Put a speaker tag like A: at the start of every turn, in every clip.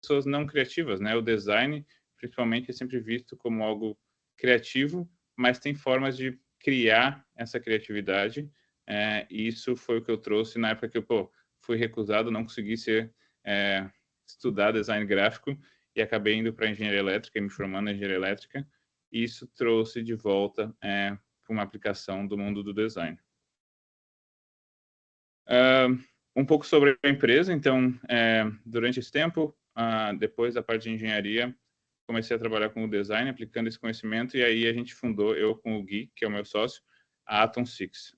A: pessoas não criativas, né? O design, principalmente, é sempre visto como algo criativo, mas tem formas de criar essa criatividade. E isso foi o que eu trouxe na época que eu fui recusado, não consegui estudar design gráfico e acabei indo para engenharia elétrica e me formando em engenharia elétrica. E isso trouxe de volta para uma aplicação do mundo do design. Um pouco sobre a empresa. Então, durante esse tempo, depois da parte de engenharia, comecei a trabalhar com o design, aplicando esse conhecimento, e aí a gente fundou, eu com o Gui, que é o meu sócio, a Atom Six.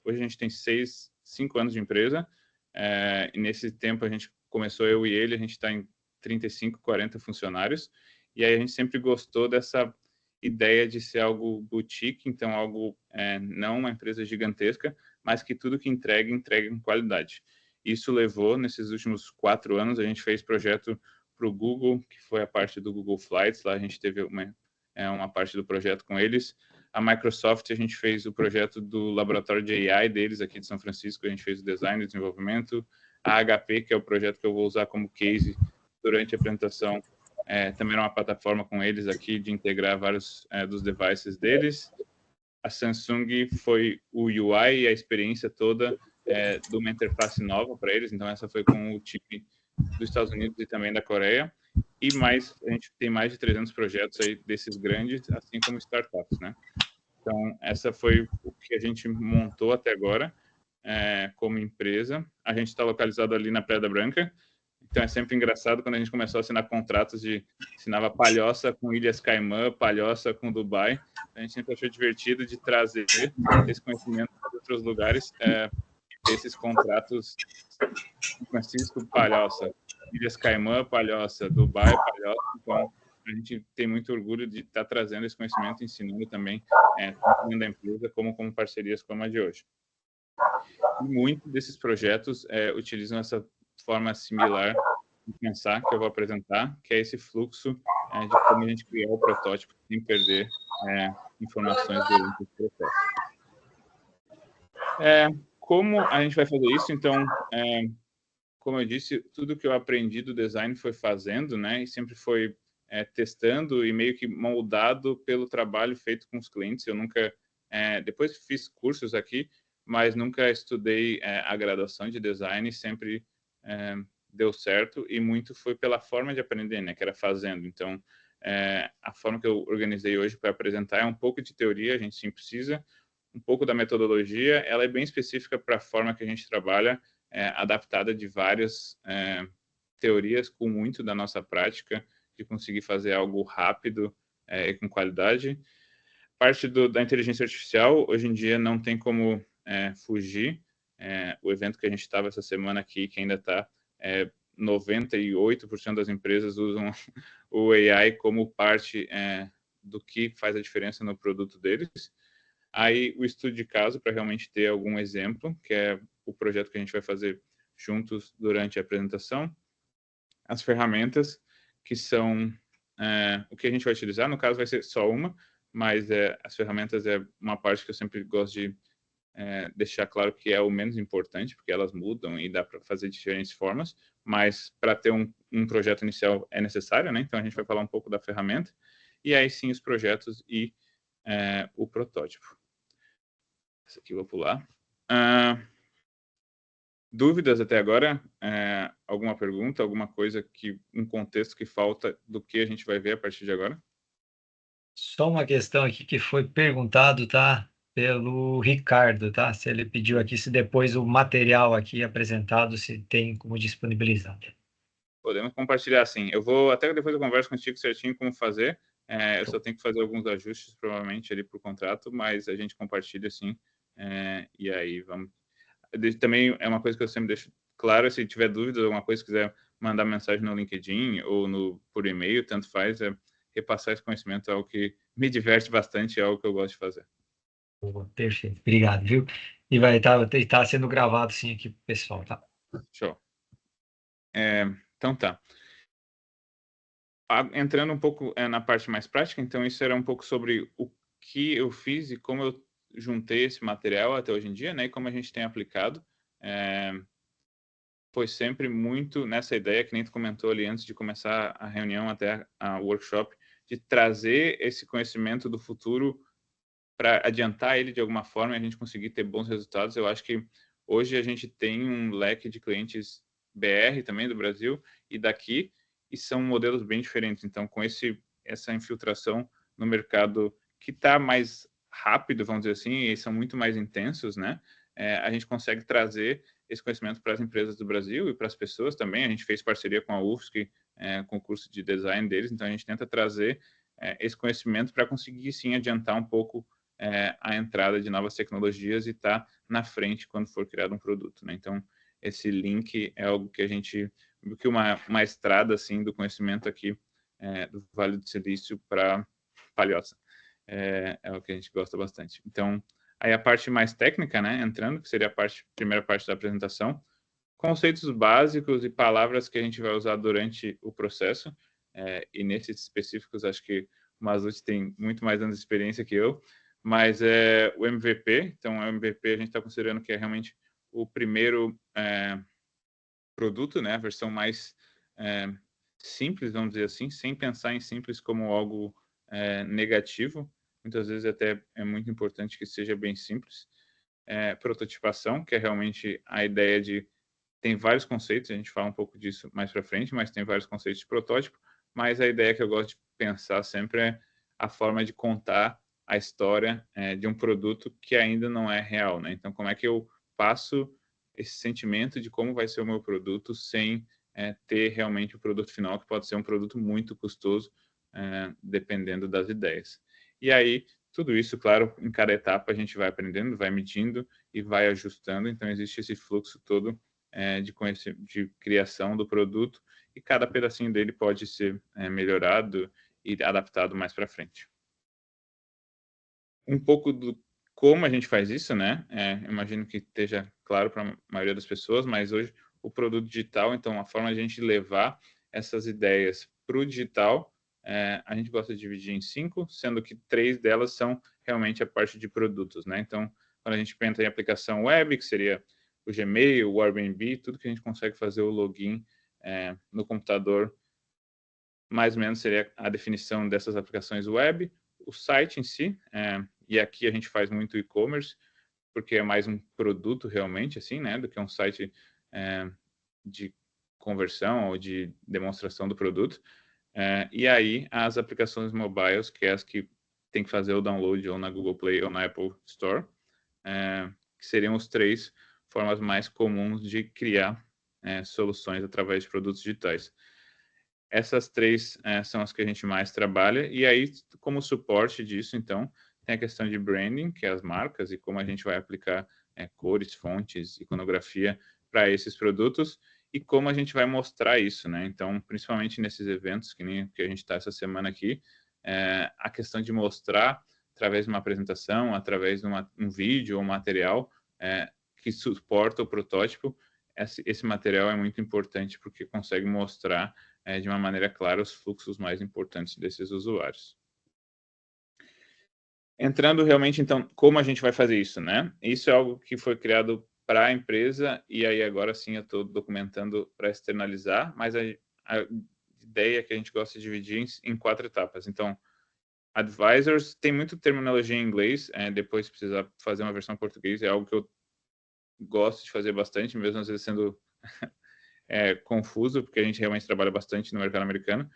A: Hoje a gente tem 5 anos de empresa, e nesse tempo a gente começou, eu e ele, a gente está em 35, 40 funcionários, e aí a gente sempre gostou dessa ideia de ser algo boutique, então algo, não uma empresa gigantesca, mas que tudo que entrega com qualidade. Isso levou, nesses últimos 4 anos, a gente fez projeto para o Google, que foi a parte do Google Flights, lá a gente teve uma parte do projeto com eles. A Microsoft, a gente fez o projeto do laboratório de AI deles aqui de São Francisco, a gente fez o design e desenvolvimento. A HP, que é o projeto que eu vou usar como case durante a apresentação, também era uma plataforma com eles aqui de integrar vários dos devices deles. A Samsung foi o UI e a experiência toda de uma interface nova para eles, então essa foi com o chip dos Estados Unidos e também da Coreia, e a gente tem mais de 300 projetos aí desses grandes, assim como startups, né? Então, essa foi o que a gente montou até agora como empresa. A gente está localizado ali na Pedra Branca, então é sempre engraçado quando a gente começou a assinar contratos assinava Palhoça com Ilhas Caimã, Palhoça com Dubai. A gente sempre achou divertido de trazer esse conhecimento para outros lugares, esses contratos São Francisco, Palhoça, Ilhas Caimã, Palhoça, Dubai, Palhoça. Então, a gente tem muito orgulho de estar trazendo esse conhecimento, ensinando também, tanto dentro da empresa como parcerias como a de hoje. E muitos desses projetos utilizam essa forma similar de pensar que eu vou apresentar, que é esse fluxo de como a gente criar o protótipo sem perder informações durante o processo. Como a gente vai fazer isso? Então, como eu disse, tudo que eu aprendi do design foi fazendo, né? E sempre foi testando e meio que moldado pelo trabalho feito com os clientes. Eu nunca, depois fiz cursos aqui, mas nunca estudei a graduação de design. Sempre deu certo e muito foi pela forma de aprender, né? Que era fazendo. Então, a forma que eu organizei hoje para apresentar é um pouco de teoria, a gente sim precisa, um pouco da metodologia. Ela é bem específica para a forma que a gente trabalha, adaptada de várias teorias, com muito da nossa prática, de conseguir fazer algo rápido e com qualidade. Parte da inteligência artificial, hoje em dia não tem como fugir. O evento que a gente estava essa semana aqui, que ainda está, 98% das empresas usam o AI como parte do que faz a diferença no produto deles. Aí o estudo de caso, para realmente ter algum exemplo, que é o projeto que a gente vai fazer juntos durante a apresentação. As ferramentas, que são o que a gente vai utilizar, no caso vai ser só uma, mas as ferramentas é uma parte que eu sempre gosto de deixar claro que é o menos importante, porque elas mudam e dá para fazer de diferentes formas, mas para ter um projeto inicial é necessário, né? Então a gente vai falar um pouco da ferramenta, e aí sim os projetos e o protótipo. Essa aqui eu vou pular. Dúvidas até agora? Alguma pergunta, alguma coisa um contexto que falta do que a gente vai ver a partir de agora?
B: Só uma questão aqui que foi perguntado, tá? Pelo Ricardo, tá? Se ele pediu aqui, se depois o material aqui apresentado, se tem como disponibilizar.
A: Podemos compartilhar, sim. Eu vou, até depois eu converso contigo certinho como fazer. Eu só tenho que fazer alguns ajustes, provavelmente, ali para o contrato, mas a gente compartilha, sim. E aí, vamos... Também é uma coisa que eu sempre deixo claro, se tiver dúvida, alguma coisa, quiser mandar mensagem no LinkedIn ou por e-mail, tanto faz, repassar esse conhecimento é algo que me diverte bastante, é algo que eu gosto de fazer.
B: Boa, perfeito, obrigado, viu? E vai estar sendo gravado, sim, aqui pro pessoal, tá?
A: Show. Então tá. Entrando um pouco na parte mais prática, então isso era um pouco sobre o que eu fiz e como eu juntei esse material até hoje em dia, né? E como a gente tem aplicado. foi sempre muito nessa ideia, que nem tu comentou ali antes de começar a reunião, até a workshop, de trazer esse conhecimento do futuro para adiantar ele de alguma forma e a gente conseguir ter bons resultados. Eu acho que hoje a gente tem um leque de clientes BR também do Brasil e daqui, e são modelos bem diferentes. Então, com essa infiltração no mercado que está mais rápido, vamos dizer assim, e são muito mais intensos, né? A gente consegue trazer esse conhecimento para as empresas do Brasil e para as pessoas também. A gente fez parceria com a UFSC, com o curso de design deles, então a gente tenta trazer esse conhecimento para conseguir, sim, adiantar um pouco a entrada de novas tecnologias e estar na frente quando for criado um produto, né? Então, esse link é algo que a gente, que uma estrada, assim, do conhecimento aqui do Vale do Silício para Palhoça. É o que a gente gosta bastante. Então, aí a parte mais técnica, né, entrando, que seria a primeira parte da apresentação, conceitos básicos e palavras que a gente vai usar durante o processo, e nesses específicos, acho que o Mazzucci tem muito mais anos de experiência que eu, mas o MVP, então o MVP a gente está considerando que é realmente o primeiro produto, né, a versão mais simples, vamos dizer assim, sem pensar em simples como algo negativo, muitas vezes até é muito importante que seja bem simples. Prototipação, que é realmente a ideia de tem vários conceitos, a gente fala um pouco disso mais para frente, mas tem vários conceitos de protótipo, mas a ideia que eu gosto de pensar sempre é a forma de contar a história de um produto que ainda não é real, né? Então, como é que eu passo esse sentimento de como vai ser o meu produto sem ter realmente o produto final, que pode ser um produto muito custoso, dependendo das ideias. E aí, tudo isso, claro, em cada etapa a gente vai aprendendo, vai medindo e vai ajustando, então existe esse fluxo todo de criação do produto, e cada pedacinho dele pode ser melhorado e adaptado mais para frente. Um pouco do como a gente faz isso, né? Imagino que esteja claro para a maioria das pessoas, mas hoje o produto digital, então a forma de a gente levar essas ideias para o digital, a gente gosta de dividir em 5, sendo que 3 delas são realmente a parte de produtos, né? Então, quando a gente pensa em aplicação web, que seria o Gmail, o Airbnb, tudo que a gente consegue fazer o login no computador, mais ou menos seria a definição dessas aplicações web. O site em si, e aqui a gente faz muito e-commerce, porque é mais um produto realmente, assim, né, do que um site de conversão ou de demonstração do produto. E aí as aplicações mobiles, que é as que tem que fazer o download ou na Google Play ou na Apple Store, que seriam os 3 formas mais comuns de criar soluções através de produtos digitais. Essas 3 são as que a gente mais trabalha, e aí, como suporte disso, então, tem a questão de branding, que é as marcas, e como a gente vai aplicar cores, fontes, iconografia para esses produtos, e como a gente vai mostrar isso, né? Então, principalmente nesses eventos, que nem que a gente está essa semana aqui, a questão de mostrar através de uma apresentação, através de um vídeo ou material que suporta o protótipo. Esse material é muito importante porque consegue mostrar de uma maneira clara os fluxos mais importantes desses usuários. Entrando realmente, então, como a gente vai fazer isso, né? Isso é algo que foi criado para a empresa, e aí agora sim eu estou documentando para externalizar, mas a ideia que a gente gosta de dividir em 4 etapas. Então, advisors, tem muita terminologia em inglês, depois se precisar fazer uma versão em português, é algo que eu gosto de fazer bastante, mesmo às vezes sendo confuso, porque a gente realmente trabalha bastante no mercado americano,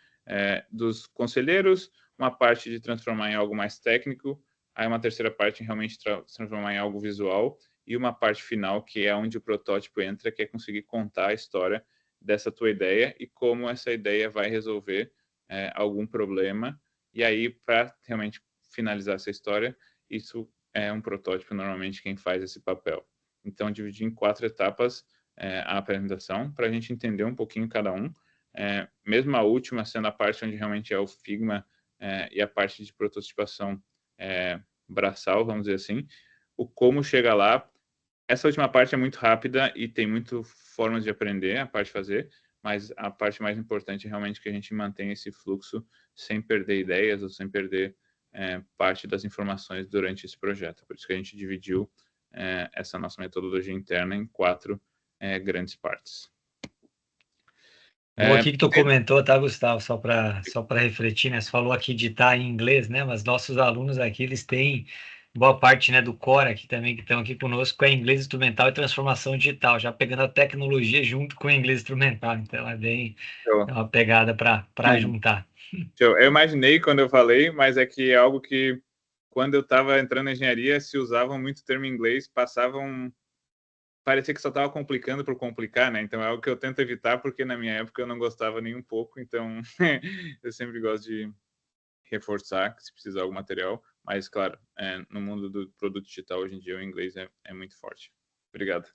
A: dos conselheiros, uma parte de transformar em algo mais técnico, aí uma terceira parte em realmente transformar em algo visual, e uma parte final que é onde o protótipo entra, que é conseguir contar a história dessa tua ideia e como essa ideia vai resolver algum problema. E aí, para realmente finalizar essa história, isso é um protótipo, normalmente, quem faz esse papel. Então, dividir em 4 etapas a apresentação, para a gente entender um pouquinho cada um. Mesmo a última sendo a parte onde realmente é o Figma e a parte de prototipação braçal, vamos dizer assim, o como chega lá. Essa última parte é muito rápida e tem muito formas de aprender, a parte de fazer, mas a parte mais importante é realmente que a gente mantenha esse fluxo sem perder ideias ou sem perder parte das informações durante esse projeto. Por isso que a gente dividiu essa nossa metodologia interna em 4 grandes partes.
B: Bom, aqui que tu comentou, tá, Gustavo? Só para refletir, né? Você falou aqui de estar em inglês, né? Mas nossos alunos aqui, eles têm boa parte, né, do core aqui também, que estão aqui conosco, é inglês instrumental e transformação digital, já pegando a tecnologia junto com o inglês instrumental. Então, é uma pegada para juntar.
A: Eu imaginei quando eu falei, mas é que é algo que, quando eu estava entrando na engenharia, se usavam muito termo em inglês, parecia que só estava complicando por complicar, né? Então é algo que eu tento evitar, porque na minha época eu não gostava nem um pouco, então eu sempre gosto de reforçar se precisar algum material, mas claro, no mundo do produto digital hoje em dia o inglês é muito forte. Obrigado.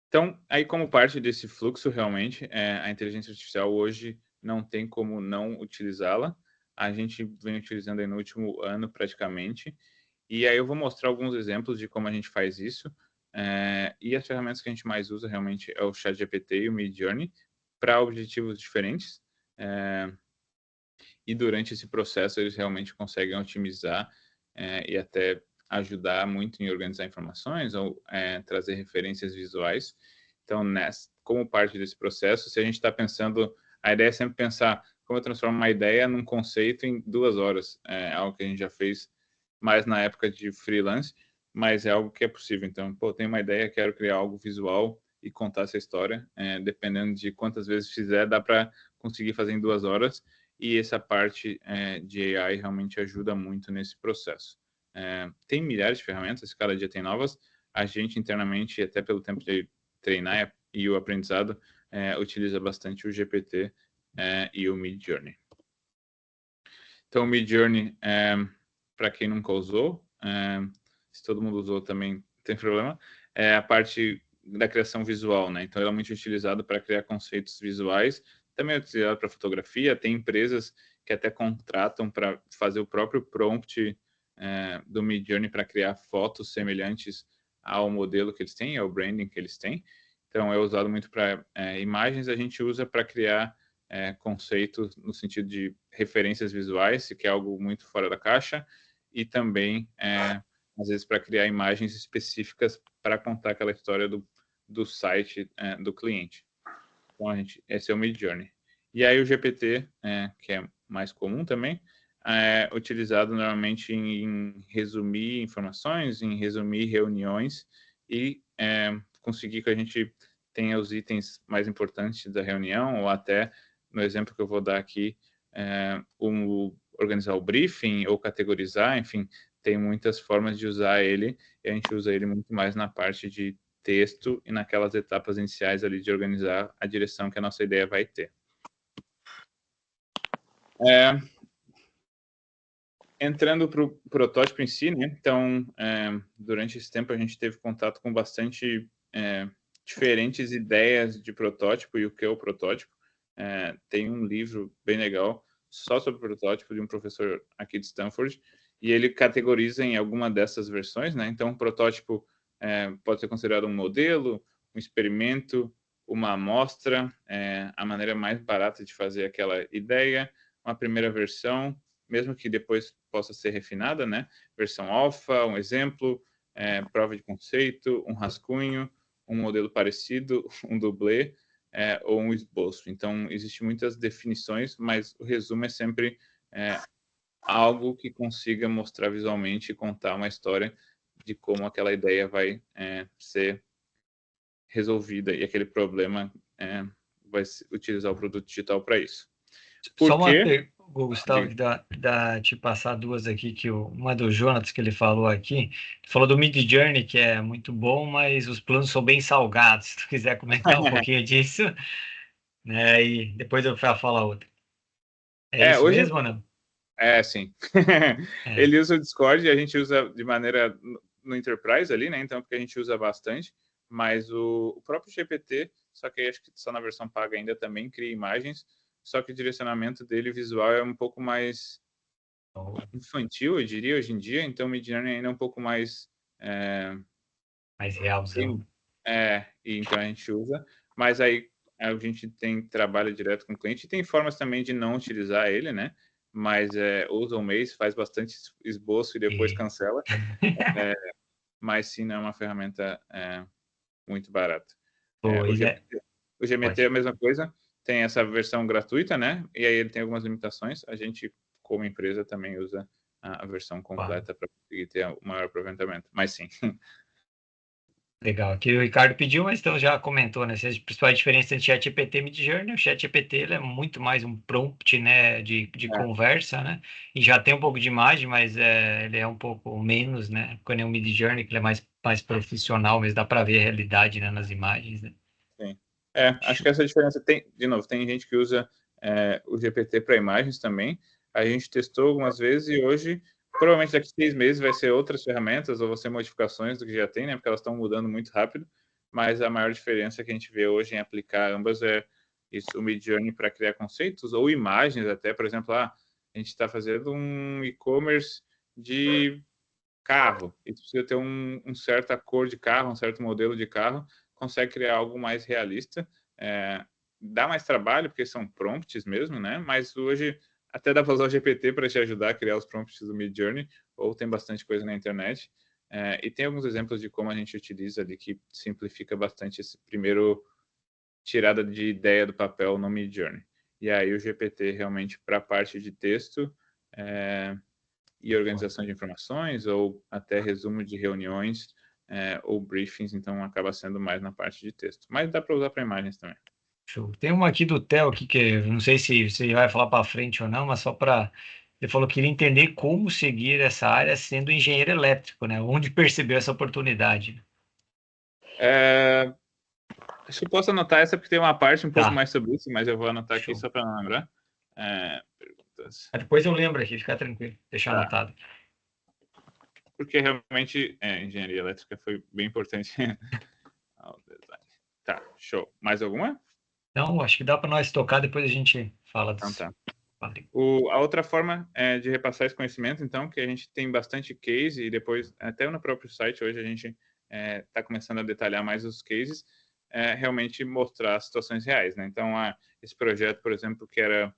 A: Então, aí como parte desse fluxo, realmente, a inteligência artificial hoje não tem como não utilizá-la. A gente vem utilizando aí no último ano praticamente, e aí eu vou mostrar alguns exemplos de como a gente faz isso. E as ferramentas que a gente mais usa realmente é o ChatGPT e o Midjourney para objetivos diferentes. E durante esse processo eles realmente conseguem otimizar e até ajudar muito em organizar informações ou trazer referências visuais. Então, como parte desse processo, se a gente está pensando, a ideia é sempre pensar como eu transformo uma ideia num conceito em 2 horas. É algo que a gente já fez mais na época de freelance, mas é algo que é possível. Então, tenho uma ideia, quero criar algo visual e contar essa história. Dependendo de quantas vezes fizer, dá para conseguir fazer em 2 horas. E essa parte de AI realmente ajuda muito nesse processo. Tem milhares de ferramentas, cada dia tem novas. A gente internamente, até pelo tempo de treinar e o aprendizado, utiliza bastante o GPT e o Midjourney. Então, o Midjourney, para quem nunca usou, se todo mundo usou também não tem problema, é a parte da criação visual, né? Então, ela é muito utilizada para criar conceitos visuais, também é utilizado para fotografia. Tem empresas que até contratam para fazer o próprio prompt do Midjourney para criar fotos semelhantes ao modelo que eles têm, ao branding que eles têm. Então, é usado muito para imagens, a gente usa para criar conceitos no sentido de referências visuais, se quer algo muito fora da caixa, e também, às vezes, para criar imagens específicas para contar aquela história do site do cliente. Então, esse é o Midjourney. E aí o GPT, que é mais comum também, é utilizado normalmente em resumir informações, em resumir reuniões e conseguir que a gente tenha os itens mais importantes da reunião, ou até, no exemplo que eu vou dar aqui, organizar o briefing ou categorizar, enfim, tem muitas formas de usar ele, e a gente usa ele muito mais na parte de texto e naquelas etapas iniciais ali de organizar a direção que a nossa ideia vai ter. Entrando para o protótipo em si, né? Então, durante esse tempo a gente teve contato com bastante diferentes ideias de protótipo e o que é o protótipo. Tem um livro bem legal só sobre protótipo de um professor aqui de Stanford, e ele categoriza em alguma dessas versões, né? Então, um protótipo pode ser considerado um modelo, um experimento, uma amostra, a maneira mais barata de fazer aquela ideia, uma primeira versão, mesmo que depois possa ser refinada, né? Versão alfa, um exemplo, prova de conceito, um rascunho, um modelo parecido, um dublê, ou um esboço. Então, existem muitas definições, mas o resumo é sempre algo que consiga mostrar visualmente e contar uma história de como aquela ideia vai ser resolvida e aquele problema vai utilizar o produto digital para isso.
B: Só uma
A: Porque
B: pergunta, Gustavo, que dá te passar duas aqui, uma do Jonas que ele falou aqui, falou do Mid Journey, que é muito bom, mas os planos são bem salgados. Se tu quiser comentar um pouquinho disso, né? E depois eu falo a outra. É isso
A: hoje
B: mesmo ou não?
A: sim.
B: É.
A: Ele usa o Discord e a gente usa de maneira no Enterprise ali, né? Então, porque a gente usa bastante, mas o próprio GPT, só que acho que só na versão paga ainda também cria imagens, só que o direcionamento dele visual é um pouco mais infantil, eu diria, hoje em dia, então o Midjourney ainda é um pouco mais
B: Mais realzão.
A: e então a gente usa, mas aí a gente trabalha direto com o cliente, e tem formas também de não utilizar ele, né? Mas usa um mês, faz bastante esboço e depois
B: E...
A: cancela. Mas sim, não é uma ferramenta muito barato.
B: Pois é,
A: O GMT é
B: pode.
A: a mesma coisa, tem essa versão gratuita, né? E aí ele tem algumas limitações. A gente, como empresa, também usa a versão
B: Claro.
A: completa para conseguir ter o maior aproveitamento. Mas sim,
B: Legal. Aqui o Ricardo pediu, mas então já comentou, né? A principal diferença entre ChatGPT e Midjourney, o ChatGPT ele é muito mais um prompt, né, de
A: é,
B: conversa, né? E já tem um pouco de imagem, mas ele é um pouco menos, né? Quando é o Midjourney, que ele é mais profissional, mas dá para ver a realidade, né, nas imagens, né?
A: sim. Acho que essa diferença tem, de novo, tem gente que usa o GPT para imagens também. A gente testou algumas vezes e hoje, provavelmente daqui a 6 meses, vai ser outras ferramentas ou vão ser modificações do que já tem, né? Porque elas estão mudando muito rápido. Mas a maior diferença que a gente vê hoje em aplicar ambas é isso, o Midjourney para criar conceitos ou imagens até, por exemplo, a gente está fazendo um e-commerce de carro, e precisa ter certa cor de carro, um certo modelo de carro, consegue criar algo mais realista. Dá mais trabalho, porque são prompts mesmo, né? Mas hoje até dá para usar o GPT para te ajudar a criar os prompts do Midjourney, ou tem bastante coisa na internet. E tem alguns exemplos de como a gente utiliza ali que simplifica bastante esse primeiro tirada de ideia do papel no Midjourney. E aí o GPT realmente para a parte de texto e organização de informações, ou até resumo de reuniões, ou briefings, então acaba sendo mais na parte de texto. Mas dá para usar para imagens também.
B: Show. Tem uma aqui do Theo aqui que eu não sei se você vai falar para frente ou não, mas só para ele falou que queria entender como seguir essa área sendo engenheiro elétrico, né? Onde percebeu essa oportunidade?
A: Acho que eu posso anotar essa porque tem uma parte um pouco
B: Tá,
A: mais sobre isso, mas eu vou anotar aqui
B: show.
A: só para não lembrar. Perguntas.
B: Mas depois eu lembro aqui, fica tranquilo, deixar
A: Tá.
B: anotado.
A: Porque realmente engenharia elétrica foi bem importante ao design. Tá, show. Mais alguma?
B: Então, acho que dá para nós tocar, depois a gente fala
A: Então
B: dos.
A: tá.
B: Valeu.
A: A outra forma de repassar esse conhecimento, então, que a gente tem bastante case e depois, até no próprio site, hoje a gente está começando a detalhar mais os cases, realmente mostrar situações reais, né? Então, esse projeto, por exemplo, que era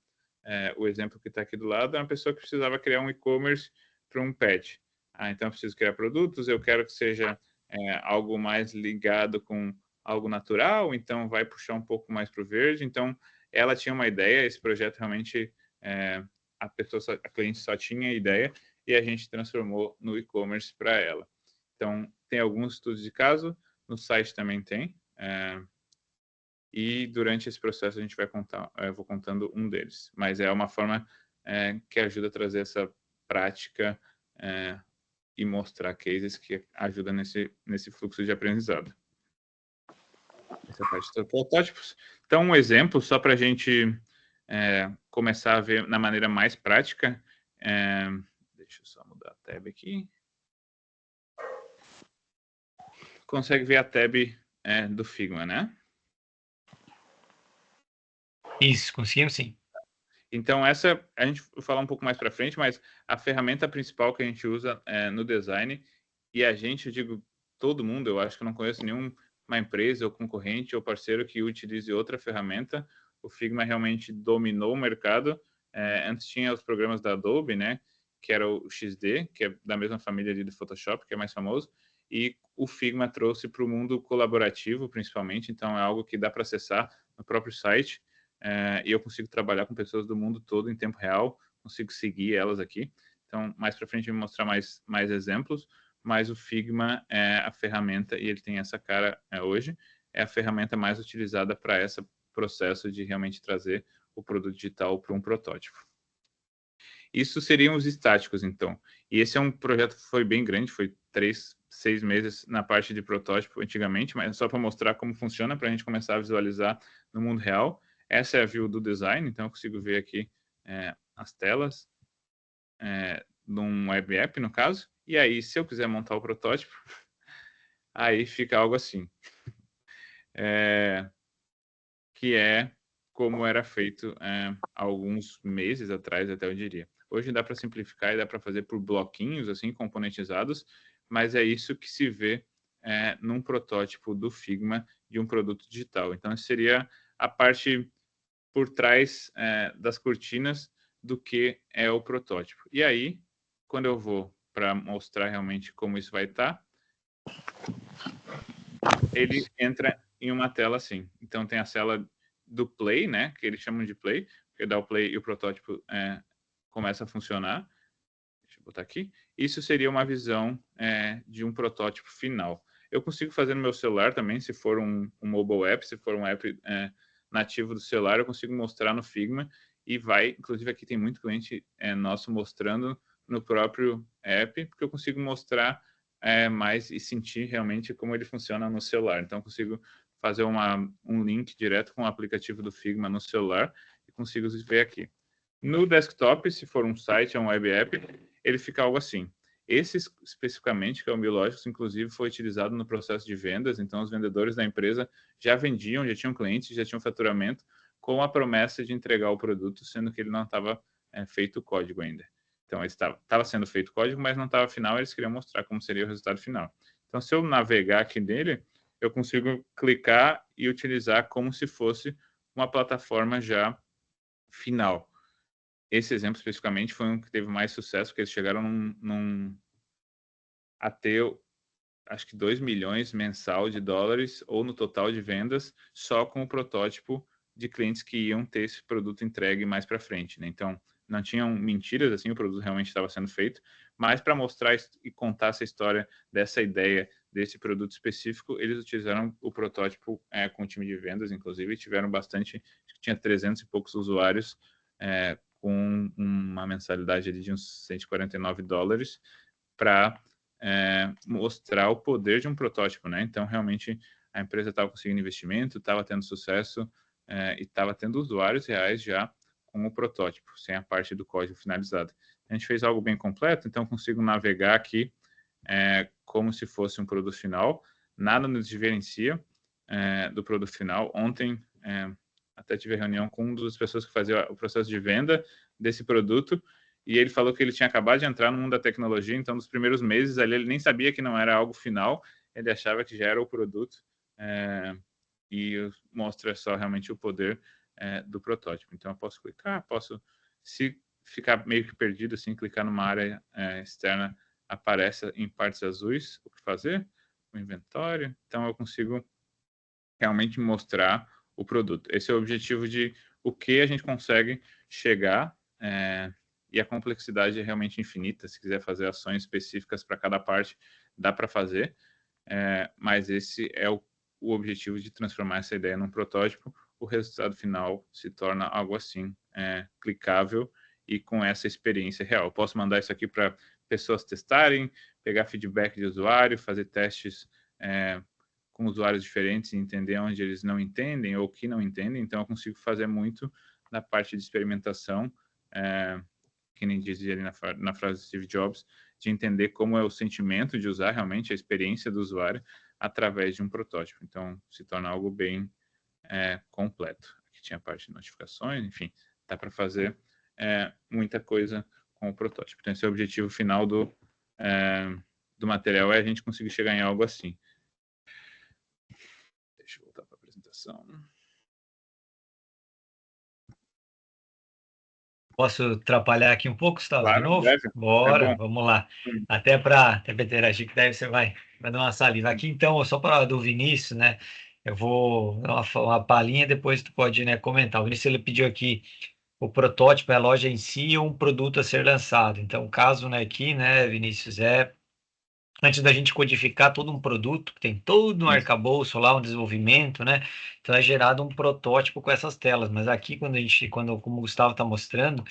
A: o exemplo que está aqui do lado, é uma pessoa que precisava criar um e-commerce para um pet. Então, eu preciso criar produtos, eu quero que seja algo mais ligado com algo natural, então vai puxar um pouco mais para o verde. Então, ela tinha uma ideia, esse projeto realmente a cliente só tinha ideia e a gente transformou no e-commerce para ela. Então, tem alguns estudos de caso, no site também tem, e durante esse processo a gente vai contar, eu vou contando um deles. Mas é uma forma que ajuda a trazer essa prática e mostrar cases que ajuda nesse fluxo de aprendizado. Essa é a parte dos protótipos. Então, um exemplo, só para a gente começar a ver na maneira mais prática. Deixa eu só mudar a tab aqui. Consegue ver a tab do Figma, né?
B: Isso, conseguimos sim.
A: Então, essa a gente vai falar um pouco mais para frente, mas a ferramenta principal que a gente usa no design, e a gente, eu digo todo mundo, eu acho que eu não conheço nenhuma empresa ou concorrente ou parceiro que utilize outra ferramenta. O Figma realmente dominou o mercado. Antes tinha os programas da Adobe, né, que era o XD, que é da mesma família ali do Photoshop, que é mais famoso, e o Figma trouxe para o mundo colaborativo, principalmente, então é algo que dá para acessar no próprio site, e eu consigo trabalhar com pessoas do mundo todo em tempo real, consigo seguir elas aqui. Então, mais para frente, eu vou mostrar mais exemplos, mas o Figma é a ferramenta, e ele tem essa cara hoje, é a ferramenta mais utilizada para esse processo de realmente trazer o produto digital para um protótipo. Isso seriam os estáticos, então. E esse é um projeto que foi bem grande, foi 3, 6 meses na parte de protótipo antigamente, mas só para mostrar como funciona, para a gente começar a visualizar no mundo real. Essa é a view do design, então eu consigo ver aqui as telas num web app, no caso. E aí, se eu quiser montar o protótipo, aí fica algo assim. Que é como era feito há alguns meses atrás, até eu diria. Hoje dá para simplificar e dá para fazer por bloquinhos, assim, componentizados, mas é isso que se vê num protótipo do Figma de um produto digital. Então, seria a parte por trás das cortinas do que é o protótipo. E aí, quando eu vou para mostrar realmente como isso vai estar, ele entra em uma tela assim. Então, tem a cela do play, né, que eles chamam de play, que dá o play e o protótipo começa a funcionar. Deixa eu botar aqui. Isso seria uma visão de um protótipo final. Eu consigo fazer no meu celular também, se for um mobile app, se for um app nativo do celular, eu consigo mostrar no Figma e vai, inclusive aqui tem muito cliente nosso mostrando no próprio app, porque eu consigo mostrar mais e sentir realmente como ele funciona no celular. Então, eu consigo fazer um link direto com o aplicativo do Figma no celular e consigo ver aqui. No desktop, se for um site ou um web app, ele fica algo assim. Esse especificamente, que é o Biológicos, inclusive foi utilizado no processo de vendas, então os vendedores da empresa já vendiam, já tinham clientes, já tinham faturamento, com a promessa de entregar o produto, sendo que ele não estava feito o código ainda. Então, estava sendo feito o código, mas não estava final, eles queriam mostrar como seria o resultado final. Então, se eu navegar aqui nele, eu consigo clicar e utilizar como se fosse uma plataforma já final. Esse exemplo especificamente foi um que teve mais sucesso, porque eles chegaram a ter, acho que 2 milhões mensal de dólares, ou no total de vendas, só com o protótipo de clientes que iam ter esse produto entregue mais para frente, né? Então, não tinham mentiras, assim, o produto realmente estava sendo feito, mas para mostrar e contar essa história dessa ideia desse produto específico, eles utilizaram o protótipo com o time de vendas, inclusive, e tiveram bastante, acho que tinha 300 e poucos usuários com uma mensalidade de uns 149 dólares para mostrar o poder de um protótipo, né? Então, realmente, a empresa estava conseguindo investimento, estava tendo sucesso e estava tendo usuários reais já com o protótipo, sem a parte do código finalizado. A gente fez algo bem completo, então consigo navegar aqui como se fosse um produto final, nada nos diferencia do produto final. Ontem, até tive reunião com uma das pessoas que fazia o processo de venda desse produto, e ele falou que ele tinha acabado de entrar no mundo da tecnologia, então nos primeiros meses ali ele nem sabia que não era algo final, ele achava que já era o produto, e mostra só realmente o poder do protótipo. Então eu posso clicar, se ficar meio que perdido, assim, clicar numa área externa, aparece em partes azuis o que fazer, o inventório, então eu consigo realmente mostrar o produto. Esse é o objetivo de o que a gente consegue chegar, e a complexidade é realmente infinita. Se quiser fazer ações específicas para cada parte, dá para fazer, mas esse é o objetivo de transformar essa ideia num protótipo. O resultado final se torna algo assim, clicável e com essa experiência real. Eu posso mandar isso aqui para pessoas testarem, pegar feedback de usuário, fazer testes com usuários diferentes e entender onde eles não entendem ou que não entendem. Então, eu consigo fazer muito na parte de experimentação, que nem dizia ali na frase de Steve Jobs, de entender como é o sentimento de usar realmente a experiência do usuário através de um protótipo. Então, se torna algo bem completo. Aqui tinha a parte de notificações, enfim, dá para fazer muita coisa com o protótipo. Então, esse é o objetivo final do material, é a gente conseguir chegar em algo assim. Deixa eu voltar para a apresentação.
B: Posso atrapalhar aqui um pouco, Gustavo, de
A: Claro,
B: novo?
A: deve.
B: Bora,
A: Bom.
B: vamos lá. Até para interagir, que deve você vai dar uma saliva. Aqui, então, só para do Vinícius, né? Eu vou dar uma palhinha, depois tu pode, né, comentar. O Vinícius, ele pediu aqui o protótipo, é a loja em si ou um produto a ser lançado. Então, o caso, né, aqui, né, Vinícius, antes da gente codificar todo um produto, tem todo um
A: Isso.
B: arcabouço lá, um desenvolvimento, né? Então é gerado um protótipo com essas telas. Mas aqui, como o Gustavo está mostrando,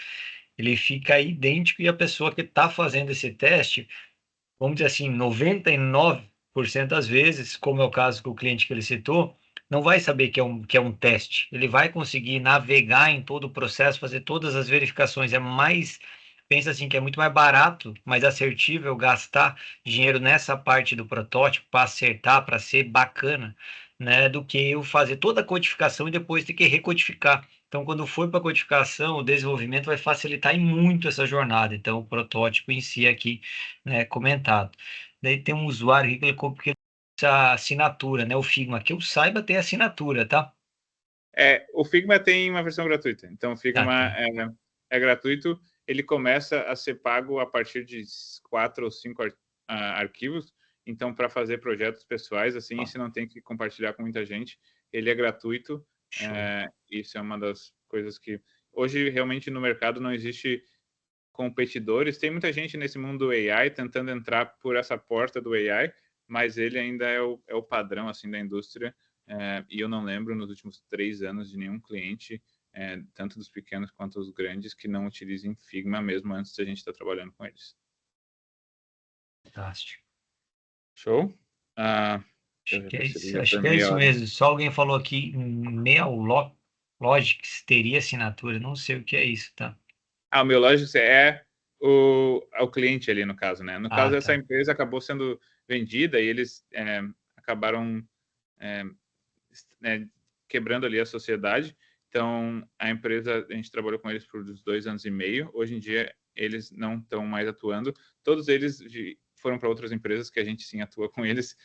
B: ele fica idêntico e a pessoa que está fazendo esse teste, vamos dizer assim, 99% das vezes, como é o caso com o cliente que ele citou, não vai saber que é um teste. Ele vai conseguir navegar em todo o processo, fazer todas as verificações. Pensa assim, que é muito mais barato, mais assertível gastar dinheiro nessa parte do protótipo para acertar, para ser bacana, né, do que eu fazer toda a codificação e depois ter que recodificar. Então, quando for para a codificação, o desenvolvimento vai facilitar em muito essa jornada. Então, o protótipo em si aqui, né, comentado. Daí tem um usuário aqui que ele comprou essa assinatura, né, o Figma. Que eu saiba, tem assinatura, tá?
A: O Figma tem uma versão gratuita. Então, o
B: Ah,
A: Figma
B: tem.
A: é gratuito. Ele começa a ser pago a partir de 4 ou 5 arquivos. Então, para fazer projetos pessoais, assim, se não tem que compartilhar com muita gente, ele é gratuito. Isso é uma das coisas que hoje realmente no mercado não existe competidores. Tem muita gente nesse mundo do AI tentando entrar por essa porta do AI, mas ele ainda é o padrão assim da indústria. E eu não lembro nos últimos 3 anos de nenhum cliente, tanto dos pequenos quanto dos grandes, que não utilizem Figma mesmo antes da gente estar trabalhando com eles.
B: Fantástico.
A: Show? Eu já
B: Acho
A: percebi, já
B: acho
A: foi
B: que é
A: meia
B: isso
A: hora.
B: mesmo. Só alguém falou aqui, Logics teria assinatura. Não sei o que é isso, tá?
A: O meu Logix é o cliente ali, no caso, né? No
B: Ah,
A: caso, essa
B: tá.
A: empresa acabou sendo vendida e eles acabaram é, né, quebrando ali a sociedade. Então, a empresa, a gente trabalhou com eles por uns 2 anos e meio. Hoje em dia, eles não estão mais atuando. Todos eles foram para outras empresas que a gente sim atua com eles.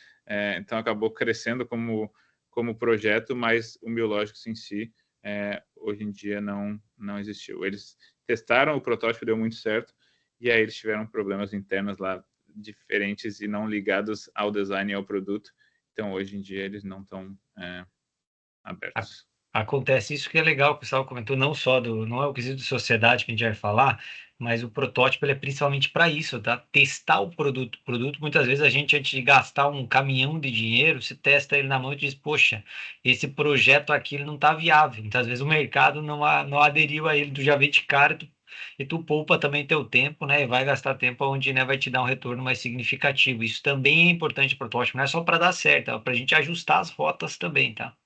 A: Então, acabou crescendo como projeto, mas o Biológicos em si, hoje em dia, não existiu. Eles testaram, o protótipo deu muito certo, e aí eles tiveram problemas internos lá, diferentes e não ligados ao design e ao produto. Então, hoje em dia, eles não estão
B: A-
A: abertos.
B: Acontece isso que é legal, o pessoal comentou, não é o quesito de sociedade que a gente vai falar, mas o protótipo ele é principalmente para isso, tá? Testar o produto. O produto, muitas vezes, a gente, antes de gastar um caminhão de dinheiro, se testa ele na mão e diz, poxa, esse projeto aqui ele não está viável. Muitas vezes o mercado não aderiu a ele, tu já vê de cara, e tu poupa também teu tempo, né? E vai gastar tempo onde, né, vai te dar um retorno mais significativo. Isso também é importante para o protótipo, não é só para dar certo, é para a gente ajustar as rotas também, tá?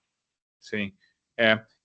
A: Sim.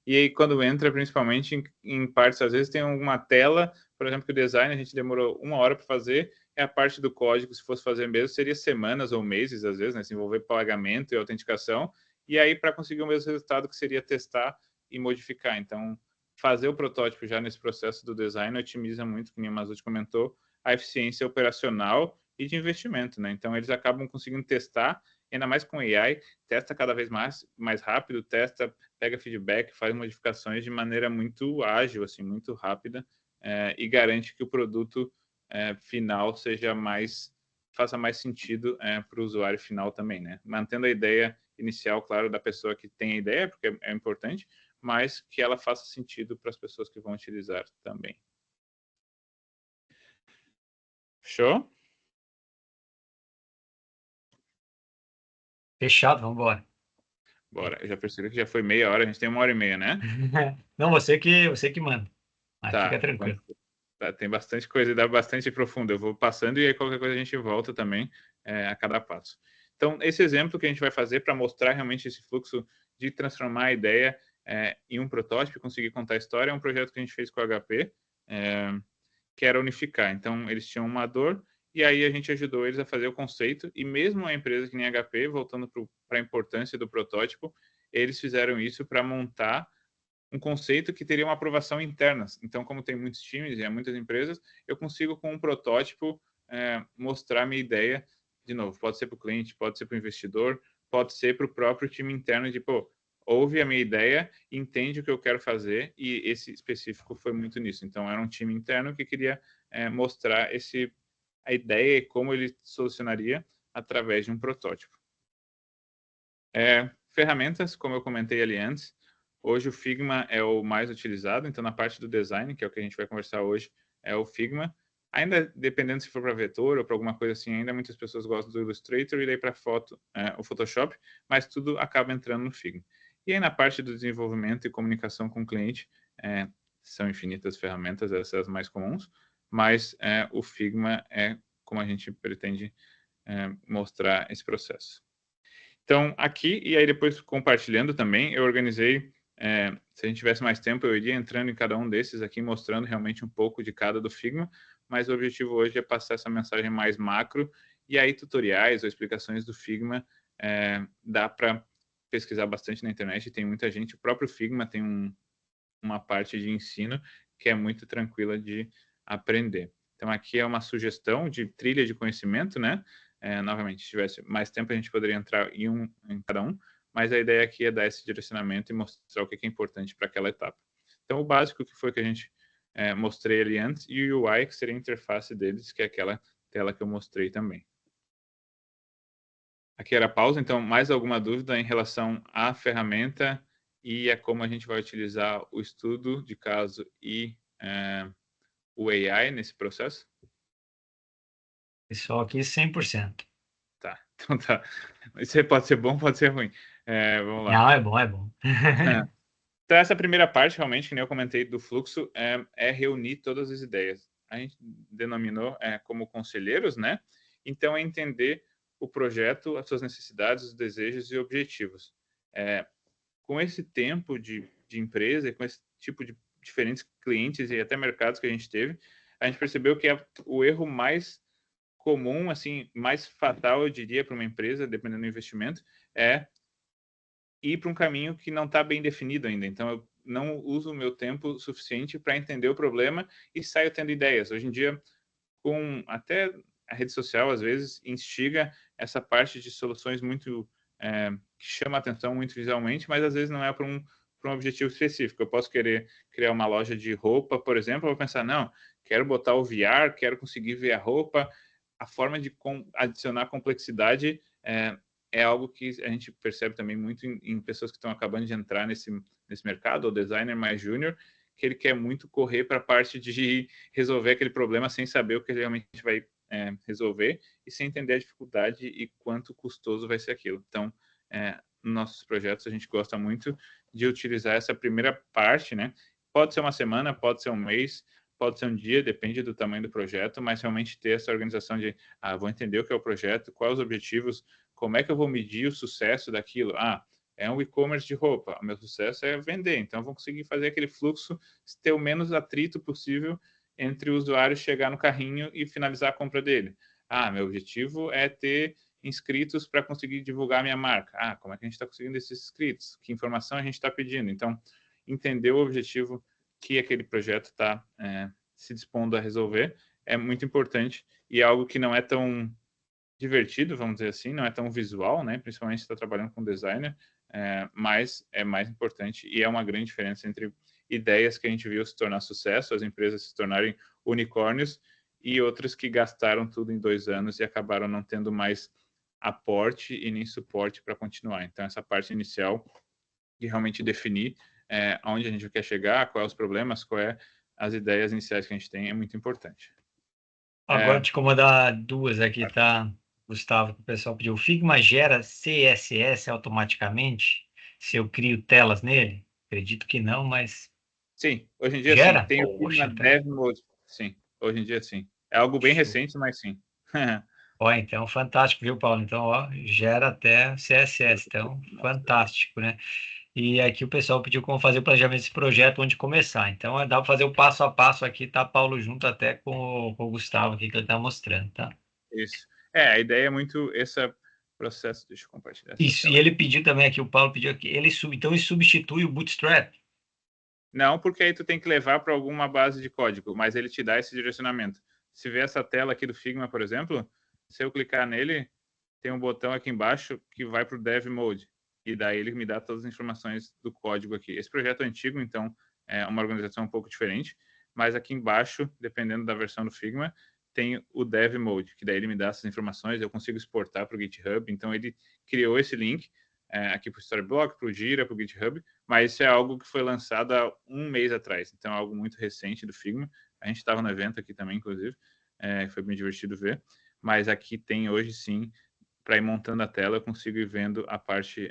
A: E aí, quando entra, principalmente em partes, às vezes tem alguma tela, por exemplo, que o design a gente demorou 1 hora para fazer, é a parte do código, se fosse fazer mesmo, seria semanas ou meses, às vezes, né? Se envolver pagamento e autenticação, e aí para conseguir o mesmo resultado que seria testar e modificar. Então, fazer o protótipo já nesse processo do design otimiza muito, como o Masucci comentou, a eficiência operacional e de investimento, né? Então, eles acabam conseguindo testar, ainda mais com AI, testa cada vez mais rápido, testa, pega feedback, faz modificações de maneira muito ágil, assim, muito rápida, e garante que o produto final faça mais sentido para o usuário final também, né? Mantendo a ideia inicial, claro, da pessoa que tem a ideia, porque é importante, mas que ela faça sentido para as pessoas que vão utilizar também. Show?
B: Fechado, vamos embora.
A: Bora. Eu já percebi que já foi meia hora, a gente tem 1 hora e meia, né?
B: Não, você que manda. Mas fica
A: Tá,
B: tranquilo.
A: tá, tem bastante coisa e dá bastante profundo. Eu vou passando e aí qualquer coisa a gente volta também a cada passo. Então, esse exemplo que a gente vai fazer para mostrar realmente esse fluxo de transformar a ideia em um protótipo e conseguir contar a história é um projeto que a gente fez com o HP, que era unificar. Então, eles tinham uma dor e aí a gente ajudou eles a fazer o conceito e mesmo a empresa que nem a HP, voltando para a importância do protótipo, eles fizeram isso para montar um conceito que teria uma aprovação interna. Então, como tem muitos times e muitas empresas, eu consigo, com um protótipo, mostrar minha ideia. De novo, pode ser para o cliente, pode ser para o investidor, pode ser para o próprio time interno, de, pô, ouve a minha ideia, entende o que eu quero fazer, e esse específico foi muito nisso. Então, era um time interno que queria mostrar a ideia e como ele solucionaria através de um protótipo. Ferramentas, como eu comentei ali antes, hoje o Figma é o mais utilizado, então na parte do design, que é o que a gente vai conversar hoje, é o Figma. Ainda, dependendo se for para vetor ou para alguma coisa assim, ainda muitas pessoas gostam do Illustrator e daí para foto, o Photoshop, mas tudo acaba entrando no Figma. E aí na parte do desenvolvimento e comunicação com o cliente, são infinitas ferramentas, essas as mais comuns, mas o Figma é como a gente pretende mostrar esse processo. Então, aqui, e aí depois compartilhando também, eu organizei, se a gente tivesse mais tempo, eu iria entrando em cada um desses aqui, mostrando realmente um pouco de cada do Figma, mas o objetivo hoje é passar essa mensagem mais macro, e aí tutoriais ou explicações do Figma, dá para pesquisar bastante na internet, tem muita gente, o próprio Figma tem uma parte de ensino que é muito tranquila de aprender. Então, aqui é uma sugestão de trilha de conhecimento, né? Novamente, se tivesse mais tempo, a gente poderia entrar em cada um, mas a ideia aqui é dar esse direcionamento e mostrar o que é importante para aquela etapa. Então, o básico que foi que a gente mostrei ali antes, e o UI, que seria a interface deles, que é aquela tela que eu mostrei também. Aqui era a pausa, então, mais alguma dúvida em relação à ferramenta e a como a gente vai utilizar o estudo de caso e o AI nesse processo?
B: Pessoal aqui 100%.
A: Tá, então tá. Isso pode ser bom, pode ser ruim. Vamos lá.
B: Não, é bom, é bom.
A: Então, essa primeira parte, realmente, que nem eu comentei do fluxo, é reunir todas as ideias. A gente denominou como conselheiros, né? Então, é entender o projeto, as suas necessidades, os desejos e objetivos. Com esse tempo de empresa e com esse tipo de diferentes clientes e até mercados que a gente teve, a gente percebeu que o erro mais comum, assim, mais fatal, eu diria, para uma empresa, dependendo do investimento, é ir para um caminho que não está bem definido ainda. Então, eu não uso o meu tempo suficiente para entender o problema e saio tendo ideias. Hoje em dia, com até a rede social, às vezes, instiga essa parte de soluções muito que chama a atenção muito visualmente, mas às vezes não é para um objetivo específico. Eu posso querer criar uma loja de roupa, por exemplo, eu vou pensar, não, quero botar o VR, quero conseguir ver a roupa. A forma de adicionar complexidade é algo que a gente percebe também muito em pessoas que estão acabando de entrar nesse mercado, ou designer mais júnior, que ele quer muito correr para a parte de resolver aquele problema sem saber o que ele realmente vai resolver e sem entender a dificuldade e quanto custoso vai ser aquilo. Então, nos nossos projetos, a gente gosta muito de utilizar essa primeira parte, né? Pode ser uma semana, pode ser um mês, pode ser um dia, depende do tamanho do projeto, mas realmente ter essa organização de, vou entender o que é o projeto, quais os objetivos, como é que eu vou medir o sucesso daquilo? É um e-commerce de roupa, o meu sucesso é vender, então eu vou conseguir fazer aquele fluxo, ter o menos atrito possível entre o usuário chegar no carrinho e finalizar a compra dele. Meu objetivo é ter inscritos para conseguir divulgar a minha marca. Como é que a gente está conseguindo esses inscritos? Que informação a gente está pedindo? Então, entender o objetivo que aquele projeto está se dispondo a resolver é muito importante e é algo que não é tão divertido, vamos dizer assim, não é tão visual, né? Principalmente se está trabalhando com designer, mas é mais importante e é uma grande diferença entre ideias que a gente viu se tornar sucesso, as empresas se tornarem unicórnios e outras que gastaram tudo em 2 anos e acabaram não tendo mais aporte e nem suporte para continuar. Então, essa parte inicial de realmente definir aonde a gente quer chegar, quais os problemas, quais as ideias iniciais que a gente tem, é muito importante.
B: Agora te comandar duas aqui, tá, Gustavo? Que o pessoal pediu. O Figma gera CSS automaticamente se eu crio telas nele? Acredito que não, mas
A: Sim, hoje em dia sim.
B: gera?
A: Tem o
B: Poxa,
A: Figma
B: então.
A: Dev Mode. Sim, hoje em dia sim. É algo bem
B: Show.
A: recente, mas sim.
B: Ó, então, fantástico, viu, Paulo? Então, ó, gera até CSS, então, fantástico, né? E aqui o pessoal pediu como fazer o planejamento desse projeto, onde começar. Então, dá para fazer o passo a passo aqui, tá, Paulo, junto até com o Gustavo aqui, que ele tá mostrando, tá?
A: Isso. A ideia é muito esse processo. Deixa eu compartilhar essa
B: Isso, e
A: tela
B: ele
A: aqui.
B: pediu também aqui, o Paulo pediu aqui, então ele substitui o Bootstrap.
A: Não, porque aí tu tem que levar para alguma base de código, mas ele te dá esse direcionamento. Se vê essa tela aqui do Figma, por exemplo, se eu clicar nele, tem um botão aqui embaixo que vai para o Dev Mode. E daí ele me dá todas as informações do código aqui. Esse projeto é antigo, então é uma organização um pouco diferente, mas aqui embaixo, dependendo da versão do Figma, tem o Dev Mode, que daí ele me dá essas informações, eu consigo exportar para o GitHub. Então ele criou esse link aqui para o Storyblok, para o Jira, para o GitHub, mas isso é algo que foi lançado há um mês atrás, então é algo muito recente do Figma. A gente estava no evento aqui também, inclusive, foi bem divertido ver, mas aqui tem hoje sim, para ir montando a tela, eu consigo ir vendo a parte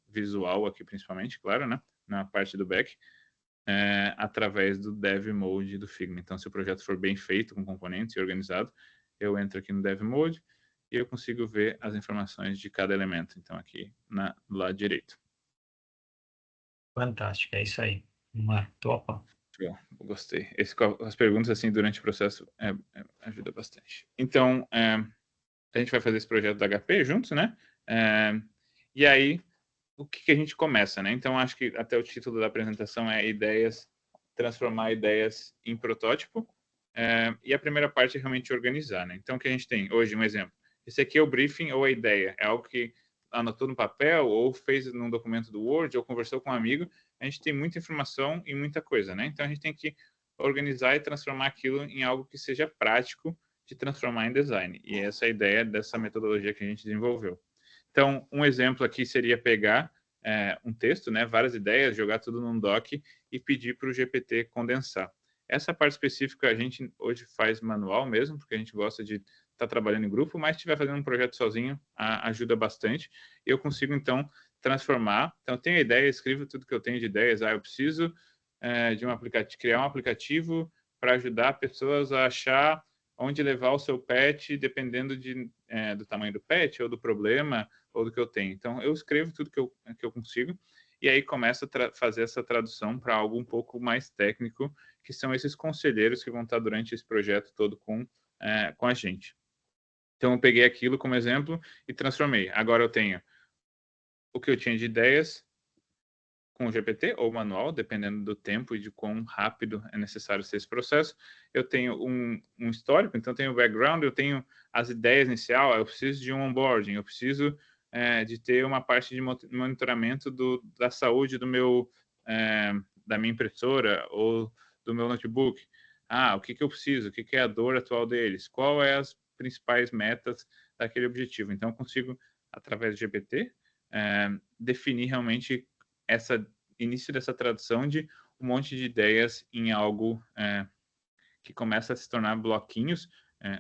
A: visual aqui, principalmente, claro, né? Na parte do back, através do Dev Mode do Figma. Então, se o projeto for bem feito, com componentes e organizado, eu entro aqui no Dev Mode e eu consigo ver as informações de cada elemento. Então, aqui do lado direito.
B: Fantástico, é isso aí. Uma topa.
A: Legal, gostei. As perguntas assim durante o processo ajuda bastante. Então, a gente vai fazer esse projeto da HP juntos, né? E aí, o que a gente começa, né? Então, acho que até o título da apresentação é transformar ideias em protótipo. E a primeira parte é realmente organizar, né? Então, o que a gente tem hoje, um exemplo. Esse aqui é o briefing ou a ideia. É algo que anotou no papel ou fez num documento do Word ou conversou com um amigo. A gente tem muita informação e muita coisa, né? Então, a gente tem que organizar e transformar aquilo em algo que seja prático de transformar em design. E essa é a ideia dessa metodologia que a gente desenvolveu. Então, um exemplo aqui seria pegar um texto, né, várias ideias, jogar tudo num doc e pedir para o GPT condensar. Essa parte específica a gente hoje faz manual mesmo, porque a gente gosta de estar trabalhando em grupo, mas se estiver fazendo um projeto sozinho, ajuda bastante. Eu consigo, então, transformar. Então, eu tenho a ideia, escrevo tudo que eu tenho de ideias. Eu preciso de criar um aplicativo para ajudar pessoas a achar onde levar o seu pet, dependendo do tamanho do pet, ou do problema, ou do que eu tenho. Então, eu escrevo tudo que eu consigo, e aí começo a fazer essa tradução para algo um pouco mais técnico, que são esses conselheiros que vão estar durante esse projeto todo com a gente. Então, eu peguei aquilo como exemplo e transformei. Agora eu tenho o que eu tinha de ideias com o GPT ou manual, dependendo do tempo e de quão rápido é necessário ser esse processo. Eu tenho um histórico, então eu tenho o background, eu tenho as ideias inicial, eu preciso de um onboarding, eu preciso de ter uma parte de monitoramento da saúde da minha impressora ou do meu notebook. O que eu preciso? O que é a dor atual deles? Qual é as principais metas daquele objetivo? Então, eu consigo, através do GPT, definir realmente início dessa tradução de um monte de ideias em algo que começa a se tornar bloquinhos.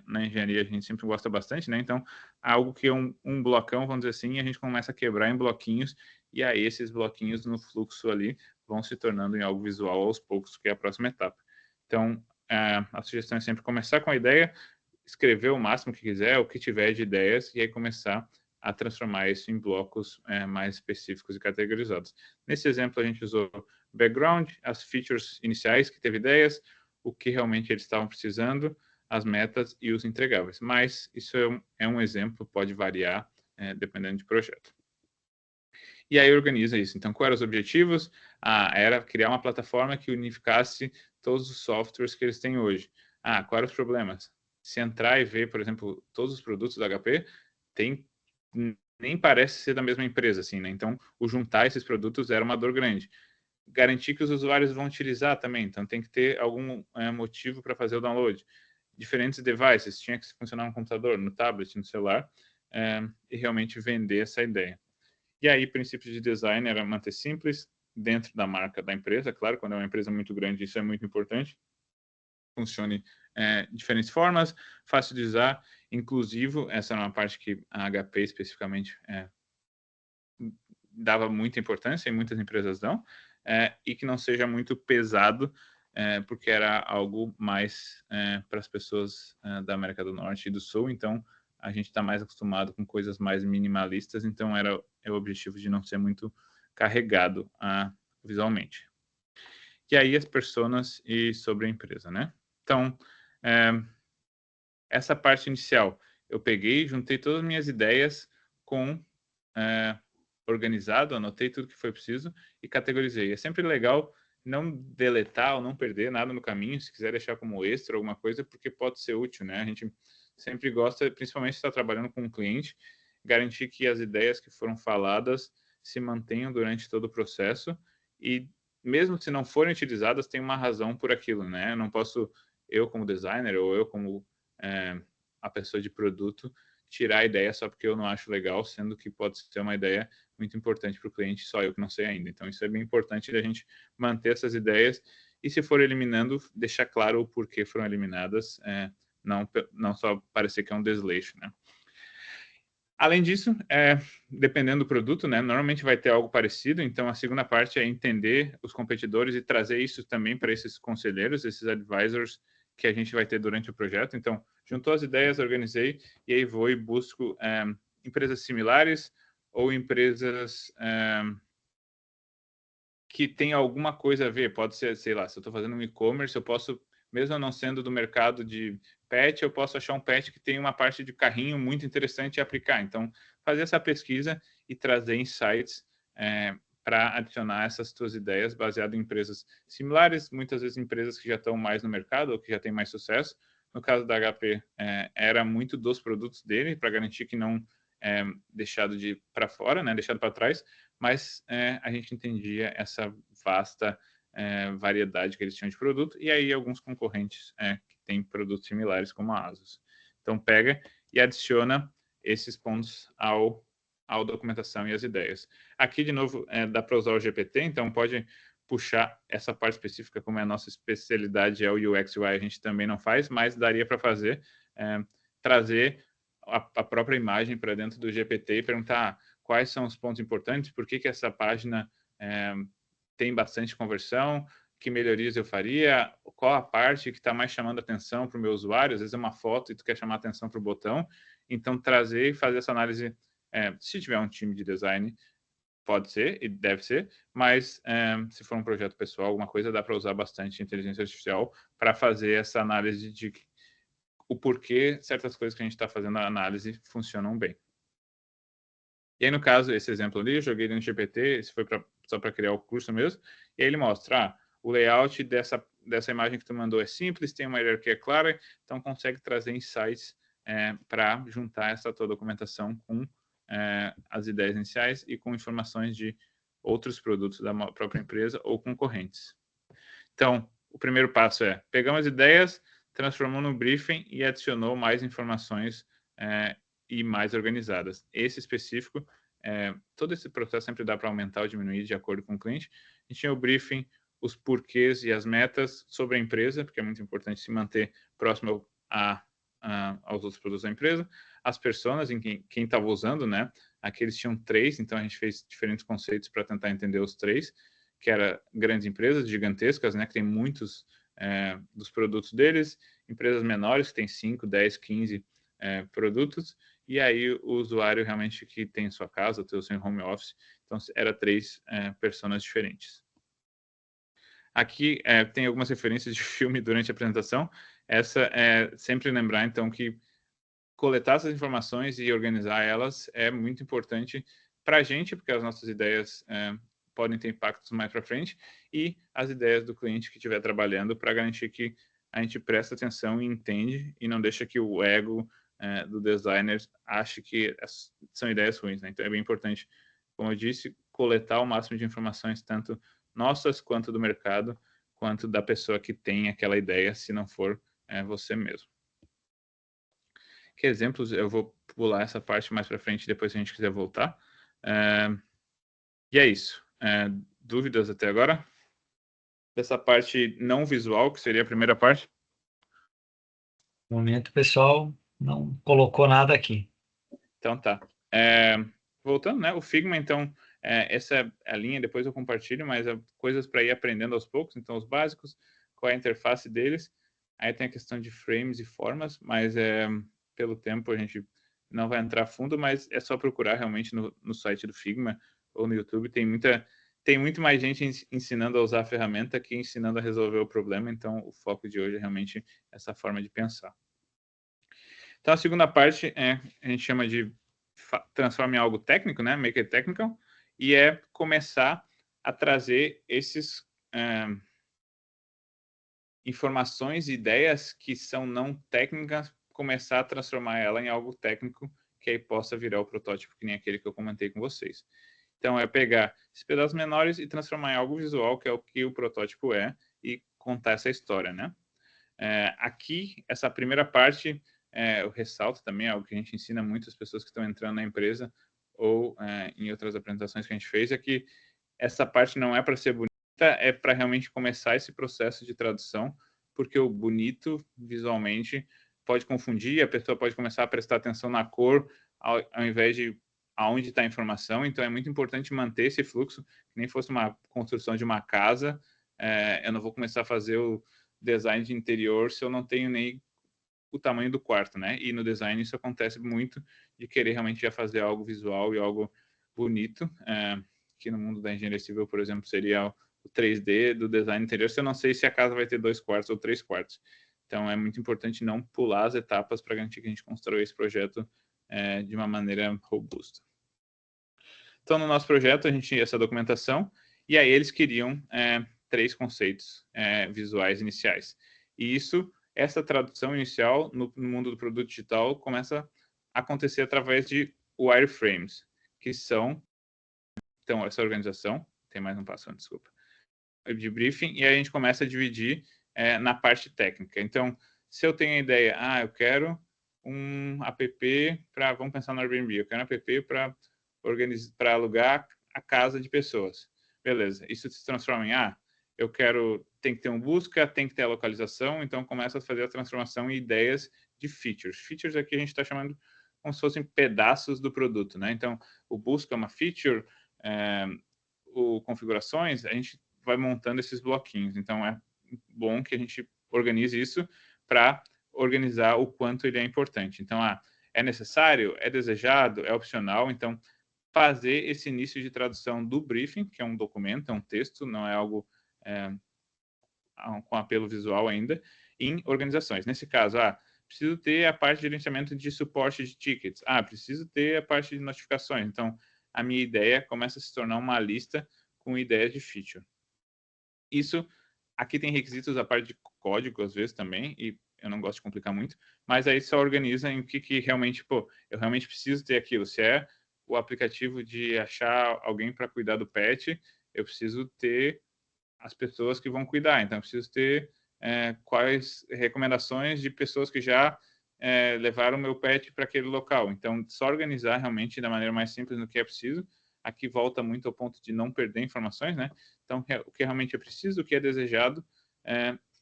A: Na engenharia a gente sempre gosta bastante, né? Então, algo que é um blocão, vamos dizer assim, a gente começa a quebrar em bloquinhos, e aí esses bloquinhos no fluxo ali vão se tornando em algo visual aos poucos, que é a próxima etapa. Então, a sugestão é sempre começar com a ideia, escrever o máximo que quiser, o que tiver de ideias, e aí começar a transformar isso em blocos mais específicos e categorizados. Nesse exemplo, a gente usou background, as features iniciais que teve ideias, o que realmente eles estavam precisando, as metas e os entregáveis. Mas isso é um exemplo, pode variar dependendo de projeto. E aí organiza isso. Então, quais eram os objetivos? Era criar uma plataforma que unificasse todos os softwares que eles têm hoje. Quais eram os problemas? Se entrar e ver, por exemplo, todos os produtos da HP, nem parece ser da mesma empresa, assim, né? Então, o juntar esses produtos era uma dor grande. Garantir que os usuários vão utilizar também, então tem que ter algum motivo para fazer o download. Diferentes devices, tinha que funcionar no computador, no tablet, no celular, e realmente vender essa ideia. E aí, princípios de design era manter simples, dentro da marca da empresa, claro, quando é uma empresa muito grande, isso é muito importante. Funcione de diferentes formas, fácil de usar, inclusivo, essa é uma parte que a HP especificamente dava muita importância, e muitas empresas dão, e que não seja muito pesado, porque era algo mais para as pessoas da América do Norte e do Sul, então a gente está mais acostumado com coisas mais minimalistas, então é o objetivo de não ser muito carregado visualmente. E aí as personas e sobre a empresa, né? Então, essa parte inicial, eu peguei, juntei todas as minhas ideias com organizado, anotei tudo que foi preciso e categorizei. É sempre legal não deletar ou não perder nada no caminho, se quiser deixar como extra alguma coisa, porque pode ser útil, né? A gente sempre gosta, principalmente se está trabalhando com um cliente, garantir que as ideias que foram faladas se mantenham durante todo o processo e mesmo se não forem utilizadas, tem uma razão por aquilo, né? Eu não posso, eu como designer ou eu como a pessoa de produto, tirar a ideia só porque eu não acho legal, sendo que pode ser uma ideia muito importante para o cliente, só eu que não sei ainda. Então, isso é bem importante da gente manter essas ideias e, se for eliminando, deixar claro o porquê foram eliminadas, não só parecer que é um desleixo, né? Além disso, dependendo do produto, né, normalmente vai ter algo parecido, então a segunda parte é entender os competidores e trazer isso também para esses conselheiros, esses advisors que a gente vai ter durante o projeto. Então, juntou as ideias, organizei, e aí vou e busco empresas similares ou empresas que têm alguma coisa a ver. Pode ser, sei lá, se eu estou fazendo um e-commerce, eu posso, mesmo não sendo do mercado de pet, eu posso achar um pet que tem uma parte de carrinho muito interessante e aplicar. Então, fazer essa pesquisa e trazer insights para adicionar essas tuas ideias baseado em empresas similares, muitas vezes empresas que já estão mais no mercado ou que já têm mais sucesso. No caso da HP, era muito dos produtos dele, para garantir que não deixado para fora, né, deixado para trás, mas a gente entendia essa vasta variedade que eles tinham de produto, e aí alguns concorrentes que têm produtos similares, como a Asus. Então, pega e adiciona esses pontos ao a documentação e as ideias. Aqui, de novo, dá para usar o GPT, então pode puxar essa parte específica, como é a nossa especialidade, é o UX UI, a gente também não faz, mas daria para fazer, trazer a própria imagem para dentro do GPT e perguntar quais são os pontos importantes, por que essa página tem bastante conversão, que melhorias eu faria, qual a parte que está mais chamando a atenção para o meu usuário, às vezes é uma foto e tu quer chamar a atenção para o botão, então trazer e fazer essa análise, se tiver um time de design, pode ser e deve ser, mas se for um projeto pessoal, alguma coisa, dá para usar bastante inteligência artificial para fazer essa análise de o porquê certas coisas que a gente está fazendo a análise funcionam bem. E aí, no caso, esse exemplo ali, eu joguei no GPT, esse foi só para criar o curso mesmo, e aí ele mostra, o layout dessa imagem que tu mandou é simples, tem uma hierarquia clara, então consegue trazer insights para juntar essa tua documentação com as ideias iniciais e com informações de outros produtos da própria empresa ou concorrentes. Então, o primeiro passo é, pegamos as ideias, transformou no briefing e adicionou mais informações e mais organizadas. Esse específico, todo esse processo sempre dá para aumentar ou diminuir de acordo com o cliente. A gente tinha o briefing, os porquês e as metas sobre a empresa, porque é muito importante se manter próximo aos outros produtos da empresa, as personas em quem estava usando, né? Aqui eles tinham 3, então a gente fez diferentes conceitos para tentar entender os 3, que era grandes empresas gigantescas, né? Que tem muitos dos produtos deles, empresas menores que tem 5, 10, 15 produtos, e aí o usuário realmente que tem sua casa, o seu home office, então era 3 personas diferentes. Aqui tem algumas referências de filme durante a apresentação. Essa é sempre lembrar, então, que coletar essas informações e organizar elas é muito importante para a gente, porque as nossas ideias podem ter impactos mais para frente, e as ideias do cliente que estiver trabalhando, para garantir que a gente presta atenção e entende, e não deixa que o ego do designer ache que são ideias ruins, né? Então é bem importante, como eu disse, coletar o máximo de informações, tanto nossas quanto do mercado, quanto da pessoa que tem aquela ideia, se não for você mesmo. Que exemplos, eu vou pular essa parte mais para frente, depois se a gente quiser voltar. E é isso. Dúvidas até agora? Dessa parte não visual, que seria a primeira parte?
B: No momento, o pessoal não colocou nada aqui.
A: Então tá. Voltando, né? O Figma, então, essa é a linha, depois eu compartilho, mas coisas para ir aprendendo aos poucos. Então, os básicos, qual é a interface deles. Aí tem a questão de frames e formas, mas pelo tempo a gente não vai entrar a fundo, mas é só procurar realmente no site do Figma ou no YouTube. Tem muito mais gente ensinando a usar a ferramenta que ensinando a resolver o problema. Então, o foco de hoje é realmente essa forma de pensar. Então, a segunda parte a gente chama de transforma em algo técnico, né? Make it technical, e é começar a trazer esses informações e ideias que são não técnicas, começar a transformar ela em algo técnico que aí possa virar o protótipo, que nem aquele que eu comentei com vocês. Então, é pegar esses pedaços menores e transformar em algo visual, que é o que o protótipo é, e contar essa história, né? Aqui, essa primeira parte, eu ressalto também, algo que a gente ensina muitas pessoas que estão entrando na empresa ou em outras apresentações que a gente fez, é que essa parte não é para ser bonita, é para realmente começar esse processo de tradução, porque o bonito, visualmente, pode confundir, a pessoa pode começar a prestar atenção na cor, ao invés de aonde está a informação, então é muito importante manter esse fluxo, que nem fosse uma construção de uma casa, eu não vou começar a fazer o design de interior se eu não tenho nem o tamanho do quarto, né? E no design isso acontece muito, de querer realmente já fazer algo visual e algo bonito, que no mundo da engenharia civil, por exemplo, seria o 3D do design interior, se eu não sei se a casa vai ter 2 quartos ou 3 quartos. Então é muito importante não pular as etapas para garantir que a gente construa esse projeto de uma maneira robusta. Então no nosso projeto a gente tinha essa documentação, e aí eles queriam 3 conceitos visuais iniciais. E essa tradução inicial no mundo do produto digital começa a acontecer através de wireframes, que são, então, essa organização, tem mais um passo antes, desculpa, de briefing, e aí a gente começa a dividir na parte técnica. Então, se eu tenho a ideia, eu quero um app para, vamos pensar no Airbnb, eu quero um app para para alugar a casa de pessoas. Beleza, isso se transforma em, tem que ter um busca, tem que ter a localização, então começa a fazer a transformação em ideias de features. Features aqui a gente está chamando como se fossem pedaços do produto, né? Então, o busca é uma feature, o configurações, a gente vai montando esses bloquinhos. Então, é bom que a gente organize isso para organizar o quanto ele é importante. Então, é necessário, é desejado, é opcional. Então, fazer esse início de tradução do briefing, que é um documento, é um texto, não é algo com apelo visual ainda, em organizações. Nesse caso, preciso ter a parte de gerenciamento de suporte de tickets. Preciso ter a parte de notificações. Então, a minha ideia começa a se tornar uma lista com ideias de feature. Isso, aqui tem requisitos a parte de código, às vezes, também, e eu não gosto de complicar muito, mas aí só organiza em o que realmente, eu realmente preciso ter aquilo. Se é o aplicativo de achar alguém para cuidar do pet, eu preciso ter as pessoas que vão cuidar. Então, eu preciso ter quais recomendações de pessoas que já levaram o meu pet para aquele local. Então, só organizar realmente da maneira mais simples no que é preciso. Aqui volta muito ao ponto de não perder informações, né? Então, o que realmente é preciso, o que é desejado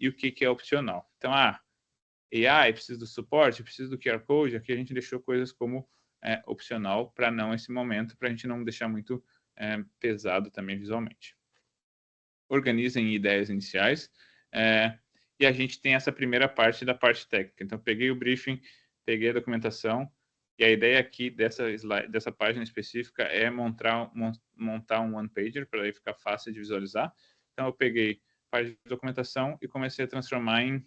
A: e o que é opcional. Então, AI, preciso do suporte, preciso do QR Code. Aqui a gente deixou coisas como opcional para não esse momento, para a gente não deixar muito pesado também visualmente. Organizem ideias iniciais, e a gente tem essa primeira parte da parte técnica. Então, peguei o briefing, peguei a documentação, e a ideia aqui dessa página específica é montar um one-pager, para aí ficar fácil de visualizar. Então, eu peguei a parte de documentação e comecei a transformar em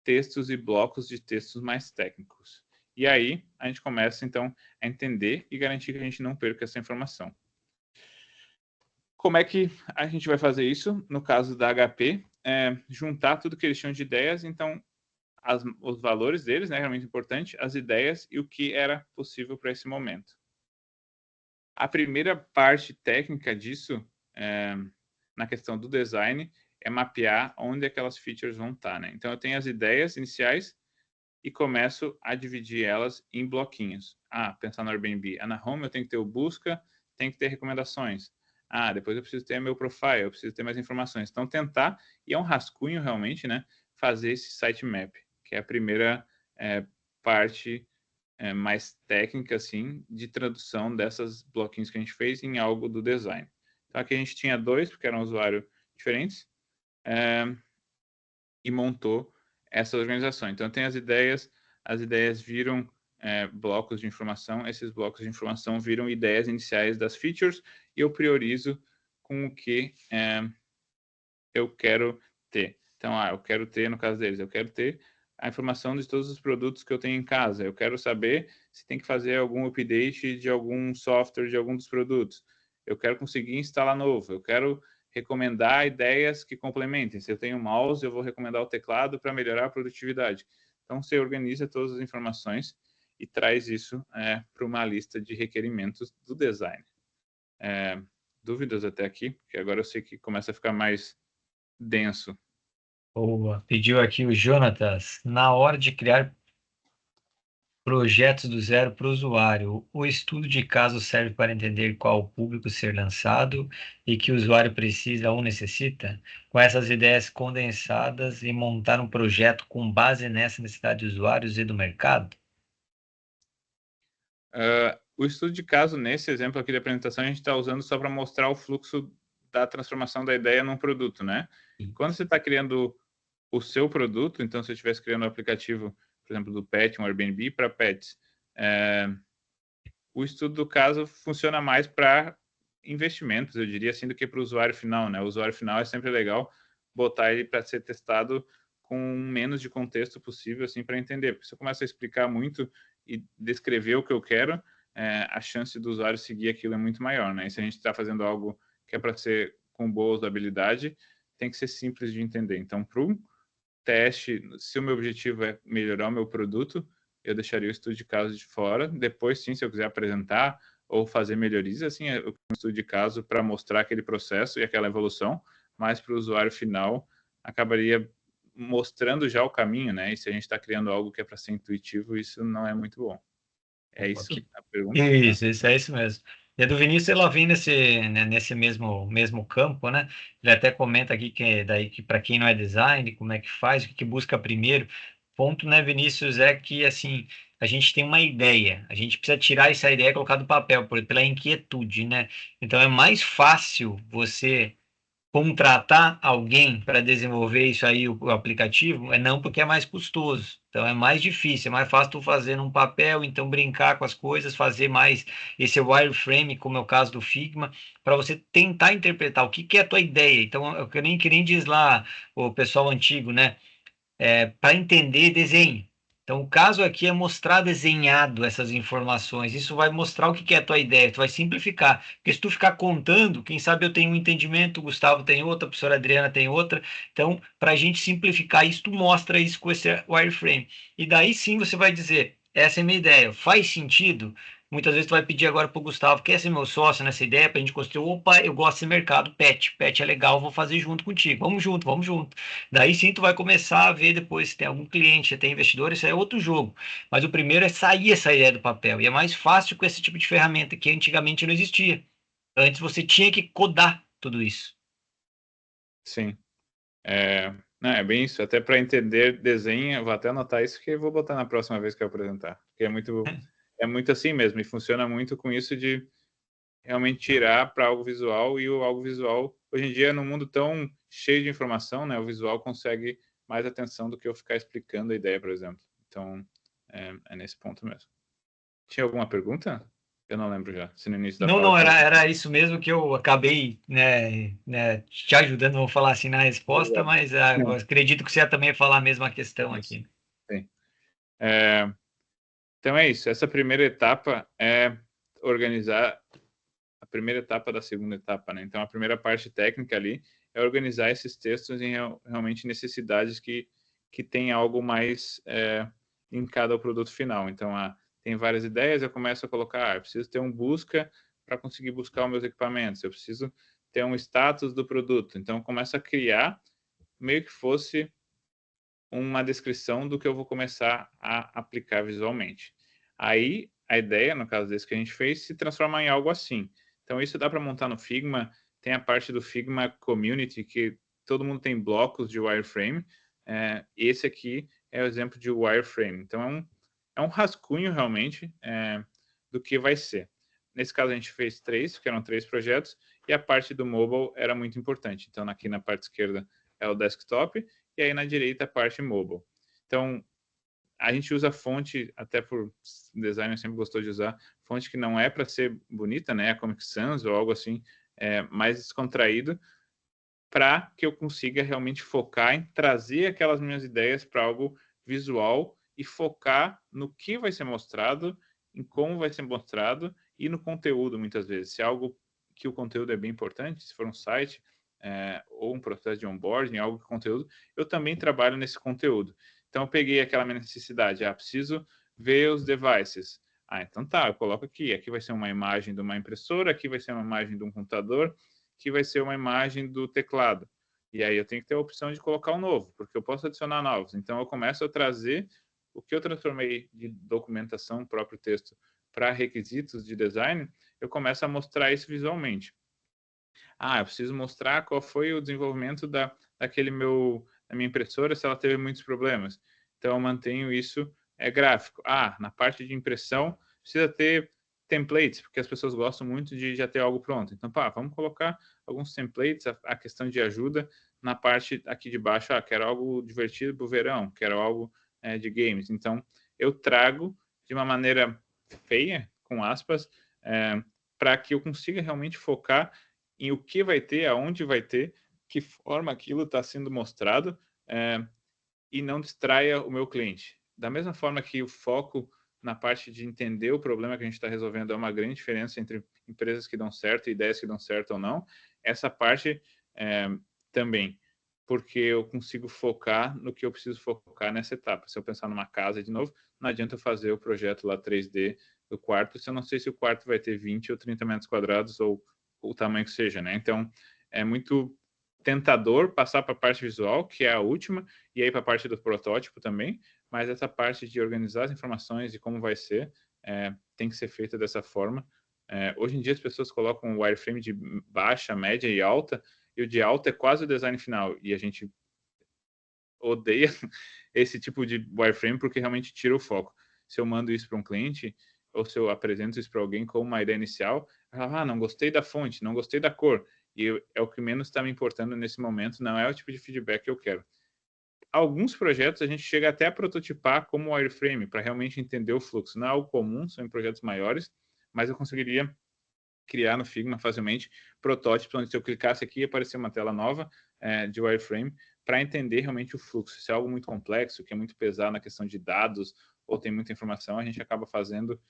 A: textos e blocos de textos mais técnicos. E aí, a gente começa, então, a entender e garantir que a gente não perca essa informação. Como é que a gente vai fazer isso? No caso da HP, juntar tudo que eles tinham de ideias, então, os valores deles, né, realmente importante, as ideias e o que era possível para esse momento. A primeira parte técnica disso, na questão do design, é mapear onde aquelas features vão estar, né? Então, eu tenho as ideias iniciais e começo a dividir elas em bloquinhos. Pensar no Airbnb. Na Home eu tenho que ter o busca, tem que ter recomendações. Depois eu preciso ter meu profile, eu preciso ter mais informações. Então, tentar, e é um rascunho realmente, né? Fazer esse sitemap, que é a primeira parte mais técnica, assim, de tradução dessas bloquinhos que a gente fez em algo do design. Então, aqui a gente tinha 2, porque eram usuários diferentes, e montou essa organização. Então, tem as ideias viram blocos de informação, esses blocos de informação viram ideias iniciais das features, e eu priorizo com o que eu quero ter. Então, eu quero ter, no caso deles, eu quero ter a informação de todos os produtos que eu tenho em casa. Eu quero saber se tem que fazer algum update de algum software, de algum dos produtos. Eu quero conseguir instalar novo. Eu quero recomendar ideias que complementem. Se eu tenho mouse, eu vou recomendar o teclado para melhorar a produtividade. Então, você organiza todas as informações e traz isso para uma lista de requerimentos do design. Dúvidas até aqui? Porque agora eu sei que começa a ficar mais denso.
B: Boa. Pediu aqui o Jonatas. Na hora de criar projetos do zero para o usuário, o estudo de caso serve para entender qual o público ser lançado e que o usuário precisa ou necessita? Com essas ideias condensadas e montar um projeto com base nessa necessidade de usuários e do mercado?
A: O estudo de caso, nesse exemplo aqui de apresentação, a gente está usando só para mostrar o fluxo da transformação da ideia num produto, né? Quando você está criando o seu produto, então se eu estivesse criando um aplicativo, por exemplo, do pet, um Airbnb para pets, o estudo do caso funciona mais para investimentos, eu diria assim, do que para o usuário final, né? O usuário final é sempre legal botar ele para ser testado com menos de contexto possível, assim, para entender. Porque se eu começo a explicar muito e descrever o que eu quero, a chance do usuário seguir aquilo é muito maior, né? E se a gente está fazendo algo que é para ser com boa usabilidade, tem que ser simples de entender. Então, para o teste, se o meu objetivo é melhorar o meu produto, eu deixaria o estudo de caso de fora. Depois, sim, se eu quiser apresentar ou fazer melhorias, assim, eu estudo de caso para mostrar aquele processo e aquela evolução, mas para o usuário final, acabaria mostrando já o caminho, né? E se a gente está criando algo que é para ser intuitivo, isso não é muito bom. É isso
B: Que-
A: a pergunta?
B: Isso, é isso mesmo. E a do Vinícius, ela vem né, nesse mesmo campo, né? Ele até comenta aqui que daí que para quem não é design, como é que faz, o que que busca primeiro. Ponto, né, Vinícius, é que assim, a gente tem uma ideia, a gente precisa tirar essa ideia e colocar do papel, pela inquietude, né? Então é mais fácil você contratar alguém para desenvolver isso aí, o aplicativo, é não porque é mais custoso. Então é mais difícil, é mais fácil tu fazer num papel, então brincar com as coisas, fazer mais esse wireframe, como é o caso do Figma, para você tentar interpretar o que que é a tua ideia. Então, que nem diz lá o pessoal antigo, né? Para entender desenho. Então, o caso aqui é mostrar desenhado essas informações. Isso vai mostrar o que que é a tua ideia, tu vai simplificar. Porque se tu ficar contando, quem sabe eu tenho um entendimento, o Gustavo tem outra, a professora Adriana tem outra. Então, para a gente simplificar isso, tu mostra isso com esse wireframe. E daí sim você vai dizer, essa é a minha ideia, faz sentido? Muitas vezes tu vai pedir agora para o Gustavo, quer ser meu sócio nessa ideia para a gente construir? Opa, eu gosto desse mercado, pet é legal, vou fazer junto contigo. Vamos junto, vamos junto. Daí sim tu vai começar a ver depois se tem algum cliente, se tem investidor, isso é outro jogo. Mas o primeiro é sair essa ideia do papel. E é mais fácil com esse tipo de ferramenta que antigamente não existia. Antes você tinha que codar tudo isso.
A: Sim. Não, é bem isso. Até para entender desenho, eu vou até anotar isso que eu vou botar na próxima vez que eu apresentar. Porque é muito assim mesmo. E funciona muito com isso de realmente tirar para algo visual. E o algo visual, hoje em dia, num mundo tão cheio de informação, né? O visual consegue mais atenção do que eu ficar explicando a ideia, por exemplo. Então, é nesse ponto mesmo. Tinha alguma pergunta? Eu não lembro já. Se no início da
B: Não,
A: fala
B: não,
A: tinha alguma.
B: era isso mesmo que eu acabei, né, te ajudando, vou falar assim na resposta, mas eu
A: Não,
B: acredito que você ia também falar a mesma questão
A: isso.
B: aqui.
A: Sim. É, então é isso. Essa primeira etapa é organizar a primeira etapa da segunda etapa, né? Então a primeira parte técnica ali é organizar esses textos em realmente necessidades que tem algo mais linkado ao produto final. Então tem várias ideias, eu começo a colocar, eu preciso ter um busca para conseguir buscar os meus equipamentos, eu preciso ter um status do produto. Então eu começo a criar meio que fosse uma descrição do que eu vou começar a aplicar visualmente. Aí, a ideia, no caso desse que a gente fez, se transforma em algo assim. Então, isso dá para montar no Figma. Tem a parte do Figma Community, que todo mundo tem blocos de wireframe. Esse aqui é o exemplo de wireframe. Então, é um rascunho, realmente, do que vai ser. Nesse caso, a gente fez 3, que eram 3 projetos, e a parte do mobile era muito importante. Então, aqui na parte esquerda é o desktop, e aí na direita a parte mobile. Então, a gente usa fonte, até por designer sempre gostou de usar, fonte que não é para ser bonita, né? A Comic Sans ou algo assim, mais descontraído, para que eu consiga realmente focar em trazer aquelas minhas ideias para algo visual e focar no que vai ser mostrado, em como vai ser mostrado e no conteúdo, muitas vezes. Se é algo que o conteúdo é bem importante, se for um site ou um processo de onboarding, algo de conteúdo, eu também trabalho nesse conteúdo. Então, eu peguei aquela minha necessidade, preciso ver os devices. Então tá, eu coloco aqui. Aqui vai ser uma imagem de uma impressora, aqui vai ser uma imagem de um computador, que vai ser uma imagem do teclado. E aí eu tenho que ter a opção de colocar um novo, porque eu posso adicionar novos. Então eu começo a trazer o que eu transformei de documentação, o próprio texto, para requisitos de design, eu começo a mostrar isso visualmente. Eu preciso mostrar qual foi o desenvolvimento da minha impressora, se ela teve muitos problemas. Então eu mantenho isso gráfico. Na parte de impressão, precisa ter templates, porque as pessoas gostam muito de já ter algo pronto. Então, vamos colocar alguns templates, a questão de ajuda na parte aqui de baixo. Quero algo divertido para o verão, quero algo de games. Então, eu trago de uma maneira feia, com aspas, para que eu consiga realmente focar em o que vai ter, aonde vai ter, que forma aquilo está sendo mostrado, e não distraia o meu cliente. Da mesma forma que o foco na parte de entender o problema que a gente está resolvendo é uma grande diferença entre empresas que dão certo e ideias que dão certo ou não, essa parte também, porque eu consigo focar no que eu preciso focar nessa etapa. Se eu pensar numa casa de novo, não adianta eu fazer o projeto lá 3D do quarto, se eu não sei se o quarto vai ter 20 ou 30 metros quadrados ou o tamanho que seja, né? Então, é muito tentador passar para a parte visual, que é a última, e aí para a parte do protótipo também, mas essa parte de organizar as informações e como vai ser tem que ser feita dessa forma. Hoje em dia as pessoas colocam o wireframe de baixa, média e alta, e o de alta é quase o design final, e a gente odeia esse tipo de wireframe porque realmente tira o foco. Se eu mando isso para um cliente, ou se eu apresento isso para alguém como uma ideia inicial, não gostei da fonte, não gostei da cor, e é o que menos está me importando nesse momento, não é o tipo de feedback que eu quero. Alguns projetos a gente chega até a prototipar como wireframe, para realmente entender o fluxo. Não é algo comum, são em projetos maiores, mas eu conseguiria criar no Figma facilmente protótipos, onde se eu clicasse aqui, aparecer uma tela nova de wireframe, para entender realmente o fluxo. Se é algo muito complexo, que é muito pesado na questão de dados, ou tem muita informação, a gente acaba fazendo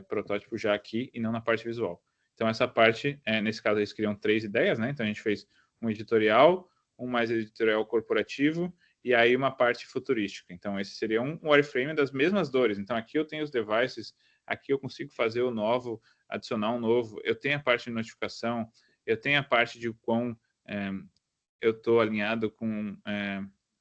A: protótipo já aqui e não na parte visual. Então, essa parte, nesse caso, eles criam 3 ideias, né? Então, a gente fez um editorial, um mais editorial corporativo, e aí uma parte futurística. Então, esse seria um wireframe das mesmas dores. Então, aqui eu tenho os devices, aqui eu consigo fazer o novo, adicionar um novo, eu tenho a parte de notificação, eu tenho a parte de quão eu estou alinhado com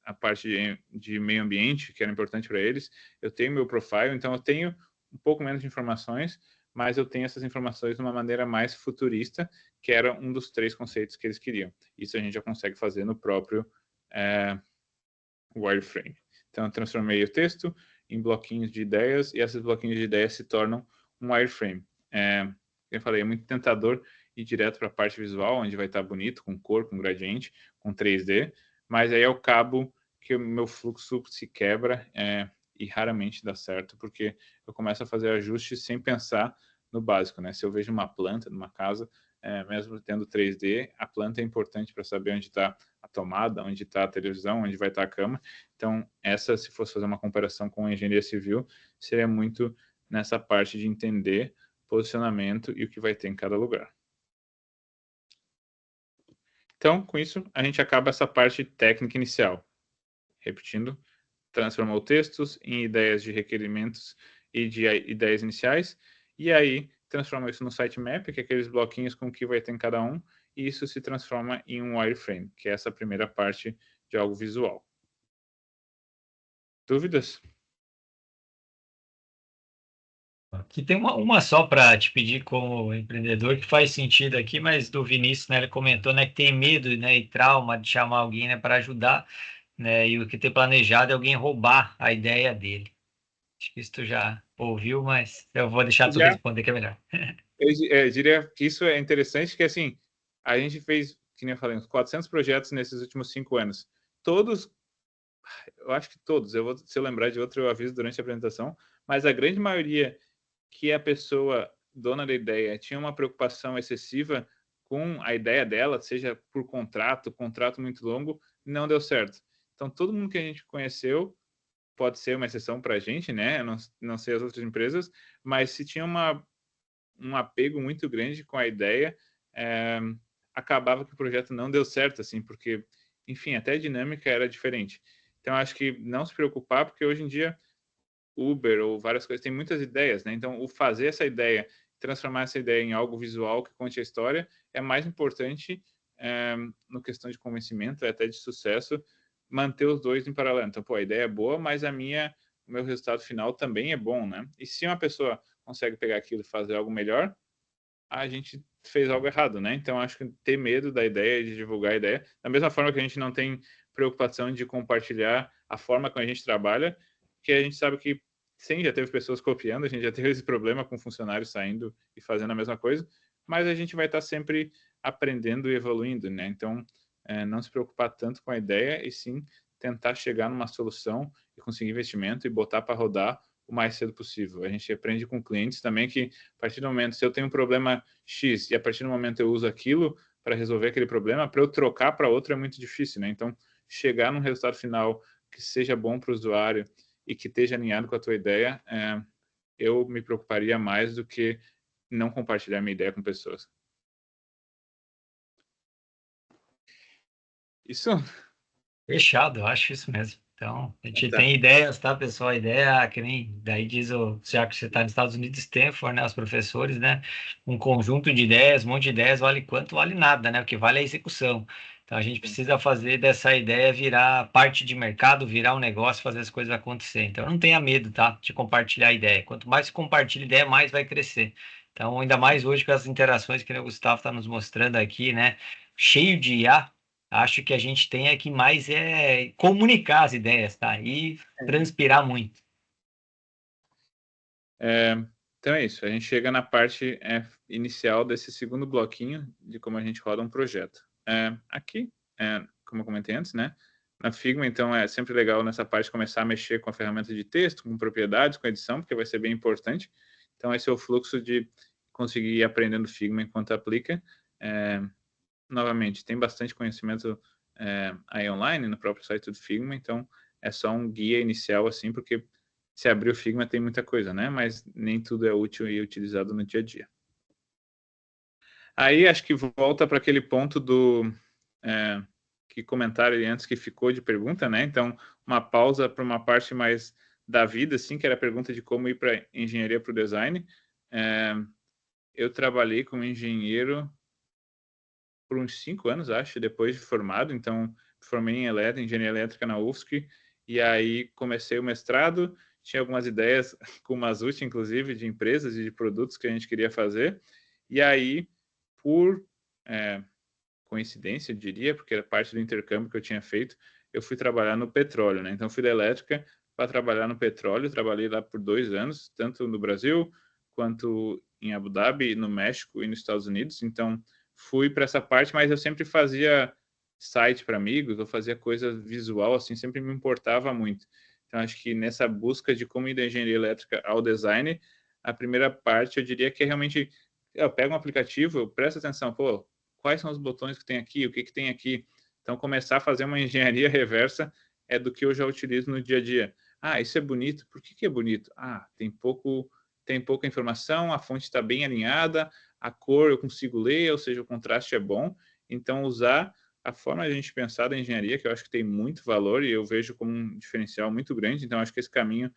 A: a parte de meio ambiente, que era importante para eles, eu tenho meu profile, então eu tenho um pouco menos de informações, mas eu tenho essas informações de uma maneira mais futurista, que era um dos 3 conceitos que eles queriam. Isso a gente já consegue fazer no próprio wireframe. Então, eu transformei o texto em bloquinhos de ideias, e esses bloquinhos de ideias se tornam um wireframe. Eu falei, é muito tentador ir direto para a parte visual, onde vai estar bonito, com cor, com gradiente, com 3D, mas aí é o cabo que o meu fluxo se quebra e raramente dá certo, porque eu começo a fazer ajustes sem pensar no básico, né? Se eu vejo uma planta numa casa, mesmo tendo 3D, a planta é importante para saber onde está a tomada, onde está a televisão, onde vai estar a cama. Então, se fosse fazer uma comparação com a engenharia civil, seria muito nessa parte de entender posicionamento e o que vai ter em cada lugar. Então, com isso, a gente acaba essa parte técnica inicial. Repetindo, transformou textos em ideias de requerimentos e de ideias iniciais, e aí transforma isso no sitemap, que é aqueles bloquinhos com o que vai ter em cada um, e isso se transforma em um wireframe, que é essa primeira parte de algo visual. Dúvidas?
B: Aqui tem uma só para te pedir como empreendedor que faz sentido aqui, mas do Vinícius, né, ele comentou, né, que tem medo, né, e trauma de chamar alguém, né, para ajudar, né, e o que tem planejado é alguém roubar a ideia dele. Acho que isso tu já ouviu, mas eu vou deixar tu responder que é melhor.
A: Eu diria que isso é interessante, que assim, a gente fez, que nem eu falei, uns 400 projetos nesses últimos 5 anos. Todos, eu acho que todos, se eu lembrar de outro, eu aviso durante a apresentação, mas a grande maioria que a pessoa dona da ideia tinha uma preocupação excessiva com a ideia dela, seja por contrato muito longo, não deu certo. Então, todo mundo que a gente conheceu, pode ser uma exceção para a gente, né? Eu não sei as outras empresas, mas se tinha um apego muito grande com a ideia, acabava que o projeto não deu certo, assim, porque, enfim, até a dinâmica era diferente. Então, acho que não se preocupar, porque hoje em dia Uber ou várias coisas tem muitas ideias, né? Então, o fazer essa ideia, transformar essa ideia em algo visual que conte a história, é mais importante no questão de convencimento, até de sucesso, manter os dois em paralelo. Então, pô, a ideia é boa, mas o meu resultado final também é bom, né? E se uma pessoa consegue pegar aquilo e fazer algo melhor, a gente fez algo errado, né? Então, acho que ter medo da ideia, de divulgar a ideia, da mesma forma que a gente não tem preocupação de compartilhar a forma como a gente trabalha, que a gente sabe que, sim, já teve pessoas copiando, a gente já teve esse problema com funcionários saindo e fazendo a mesma coisa, mas a gente vai estar sempre aprendendo e evoluindo, né? Então, não se preocupar tanto com a ideia e sim tentar chegar numa solução e conseguir investimento e botar para rodar o mais cedo possível. A gente aprende com clientes também que, a partir do momento, se eu tenho um problema X e a partir do momento eu uso aquilo para resolver aquele problema, para eu trocar para outro é muito difícil, né? Então, chegar num resultado final que seja bom para o usuário e que esteja alinhado com a tua ideia, eu me preocuparia mais do que não compartilhar minha ideia com pessoas. Isso?
B: Fechado, eu acho isso mesmo. Então, a gente
A: Tá.
B: tem ideias, tá, pessoal? A ideia, que nem daí diz já que você está nos Estados Unidos, Stanford, né? Os professores, né? Um conjunto de ideias, um monte de ideias, vale quanto? Vale nada, né? O que vale é a execução. Então a gente precisa fazer dessa ideia virar parte de mercado, virar um negócio, fazer as coisas acontecer. Então não tenha medo, tá? De compartilhar a ideia. Quanto mais você compartilha ideia, mais vai crescer. Então, ainda mais hoje com as interações que o Gustavo está nos mostrando aqui, né? Cheio de IA, acho que a gente tem que mais comunicar as ideias, tá? E transpirar muito.
A: Então é isso, a gente chega na parte inicial desse segundo bloquinho de como a gente roda um projeto. Aqui, como eu comentei antes, né, na Figma, então é sempre legal nessa parte começar a mexer com a ferramenta de texto, com propriedades, com edição, porque vai ser bem importante. Então esse é o fluxo de conseguir ir aprendendo Figma enquanto aplica. Novamente, tem bastante conhecimento aí online, no próprio site do Figma, então é só um guia inicial, assim, porque se abrir o Figma tem muita coisa, né? Mas nem tudo é útil e utilizado no dia a dia. Aí acho que volta para aquele ponto do que comentaram ali antes que ficou de pergunta, né? Então, uma pausa para uma parte mais da vida, assim, que era a pergunta de como ir para engenharia para o design. Eu trabalhei como engenheiro por uns 5 anos, acho, depois de formado. Então, formei em engenharia elétrica na UFSC, e aí comecei o mestrado. Tinha algumas ideias com o Mazut, inclusive, de empresas e de produtos que a gente queria fazer. E aí, por coincidência, eu diria, porque era parte do intercâmbio que eu tinha feito, eu fui trabalhar no petróleo, né? Então, fui da elétrica para trabalhar no petróleo. Trabalhei lá por 2 anos, tanto no Brasil quanto em Abu Dhabi, no México e nos Estados Unidos. Então, fui para essa parte, mas eu sempre fazia site para amigos, eu fazia coisa visual, assim, sempre me importava muito. Então, acho que nessa busca de como ir da engenharia elétrica ao design, a primeira parte eu diria que é realmente, eu pego um aplicativo, eu presto atenção, pô, quais são os botões que tem aqui, o que tem aqui. Então, começar a fazer uma engenharia reversa é do que eu já utilizo no dia a dia. Ah, isso é bonito. Por que é bonito? Ah, tem pouca informação, a fonte está bem alinhada, a cor eu consigo ler, ou seja, o contraste é bom. Então, usar a forma de a gente pensar da engenharia, que eu acho que tem muito valor e eu vejo como um diferencial muito grande. Então, acho que esse caminho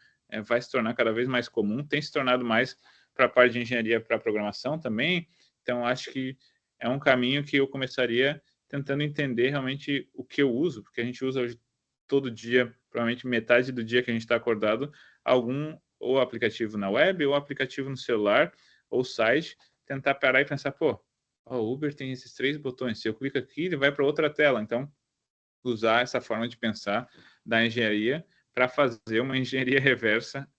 A: vai se tornar cada vez mais comum, tem se tornado mais para a parte de engenharia para programação também. Então, acho que é um caminho que eu começaria tentando entender realmente o que eu uso, porque a gente usa hoje todo dia, provavelmente metade do dia que a gente está acordado, algum ou aplicativo na web, ou aplicativo no celular, ou site, tentar parar e pensar, pô, o Uber tem esses 3 botões, se eu clico aqui, ele vai para outra tela. Então, usar essa forma de pensar da engenharia para fazer uma engenharia reversa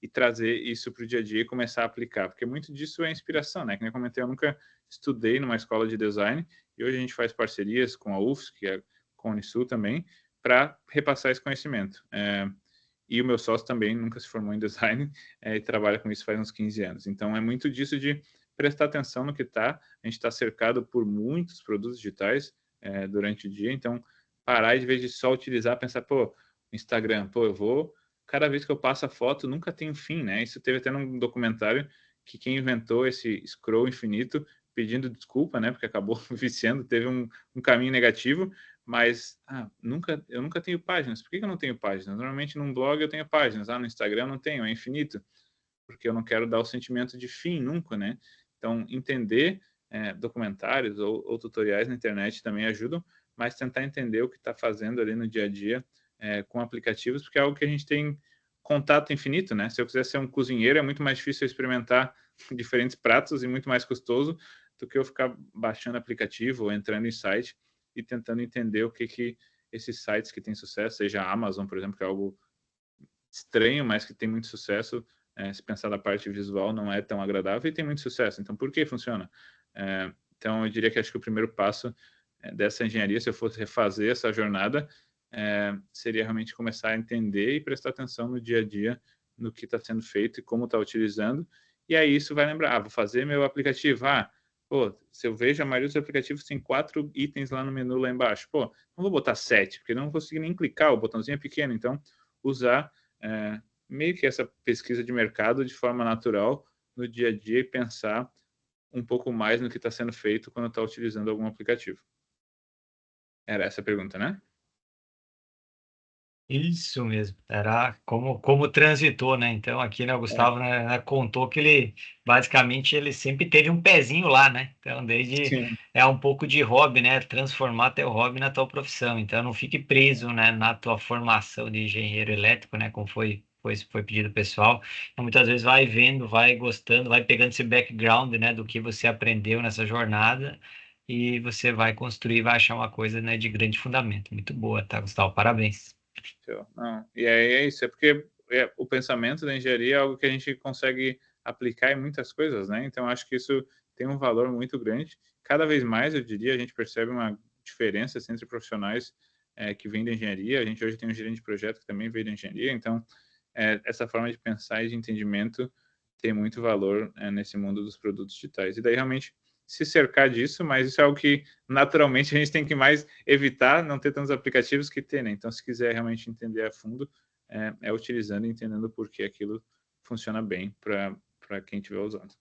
A: e trazer isso para o dia a dia e começar a aplicar, porque muito disso é inspiração, né? Como eu comentei, eu nunca estudei numa escola de design e hoje a gente faz parcerias com a UFSC, com a Unisul também, para repassar esse conhecimento. E o meu sócio também nunca se formou em design e trabalha com isso faz uns 15 anos. Então, é muito disso de prestar atenção no que está. A gente está cercado por muitos produtos digitais durante o dia, então parar e de vez de só utilizar, pensar, pô, Instagram, pô, eu vou, cada vez que eu passo a foto, nunca tem um fim, né? Isso teve até num documentário que quem inventou esse scroll infinito pedindo desculpa, né? Porque acabou viciando, teve um caminho negativo, mas eu nunca tenho páginas. Por que eu não tenho páginas? Normalmente num blog eu tenho páginas, no Instagram eu não tenho, é infinito, porque eu não quero dar o sentimento de fim nunca, né? Então, entender documentários ou tutoriais na internet também ajudam, mas tentar entender o que está fazendo ali no dia a dia com aplicativos, porque é algo que a gente tem contato infinito, né? Se eu quiser ser um cozinheiro, é muito mais difícil eu experimentar diferentes pratos e muito mais custoso do que eu ficar baixando aplicativo ou entrando em site e tentando entender o que esses sites que têm sucesso, seja a Amazon, por exemplo, que é algo estranho, mas que tem muito sucesso, se pensar na parte visual, não é tão agradável e tem muito sucesso. Então, por que funciona? Então, eu diria que acho que o primeiro passo dessa engenharia, se eu fosse refazer essa jornada, seria realmente começar a entender e prestar atenção no dia a dia, no que está sendo feito e como está utilizando. E aí isso vai lembrar, vou fazer meu aplicativo. Pô, se eu vejo a maioria dos aplicativos tem 4 itens lá no menu lá embaixo. Pô, não vou botar 7, porque não vou conseguir nem clicar, o botãozinho é pequeno. Então, usar meio que essa pesquisa de mercado de forma natural no dia a dia e pensar um pouco mais no que está sendo feito quando está utilizando algum aplicativo. Era essa a pergunta, né?
B: Isso mesmo, era como transitou, né? Então aqui, né, o Gustavo, né, contou que ele basicamente ele sempre teve um pezinho lá, né? Então desde
A: Sim,
B: é um pouco de hobby, né? Transformar teu hobby na tua profissão. Então não fique preso, né, na tua formação de engenheiro elétrico, né? Como foi pedido pessoal. Então, muitas vezes vai vendo, vai gostando, vai pegando esse background, né, do que você aprendeu nessa jornada e você vai construir, vai achar uma coisa, né, de grande fundamento. Muito boa, tá, Gustavo? Parabéns.
A: não. E aí é isso, é porque o pensamento da engenharia é algo que a gente consegue aplicar em muitas coisas, né? Então acho que isso tem um valor muito grande. Cada vez mais, eu diria, a gente percebe uma diferença assim, entre profissionais que vêm da engenharia. A gente hoje tem um gerente de projeto que também veio da engenharia, então essa forma de pensar e de entendimento tem muito valor nesse mundo dos produtos digitais. E daí realmente se cercar disso, mas isso é algo que naturalmente a gente tem que mais evitar, não ter tantos aplicativos que ter, né? Então, se quiser realmente entender a fundo, utilizando e entendendo por que aquilo funciona bem para quem estiver usando.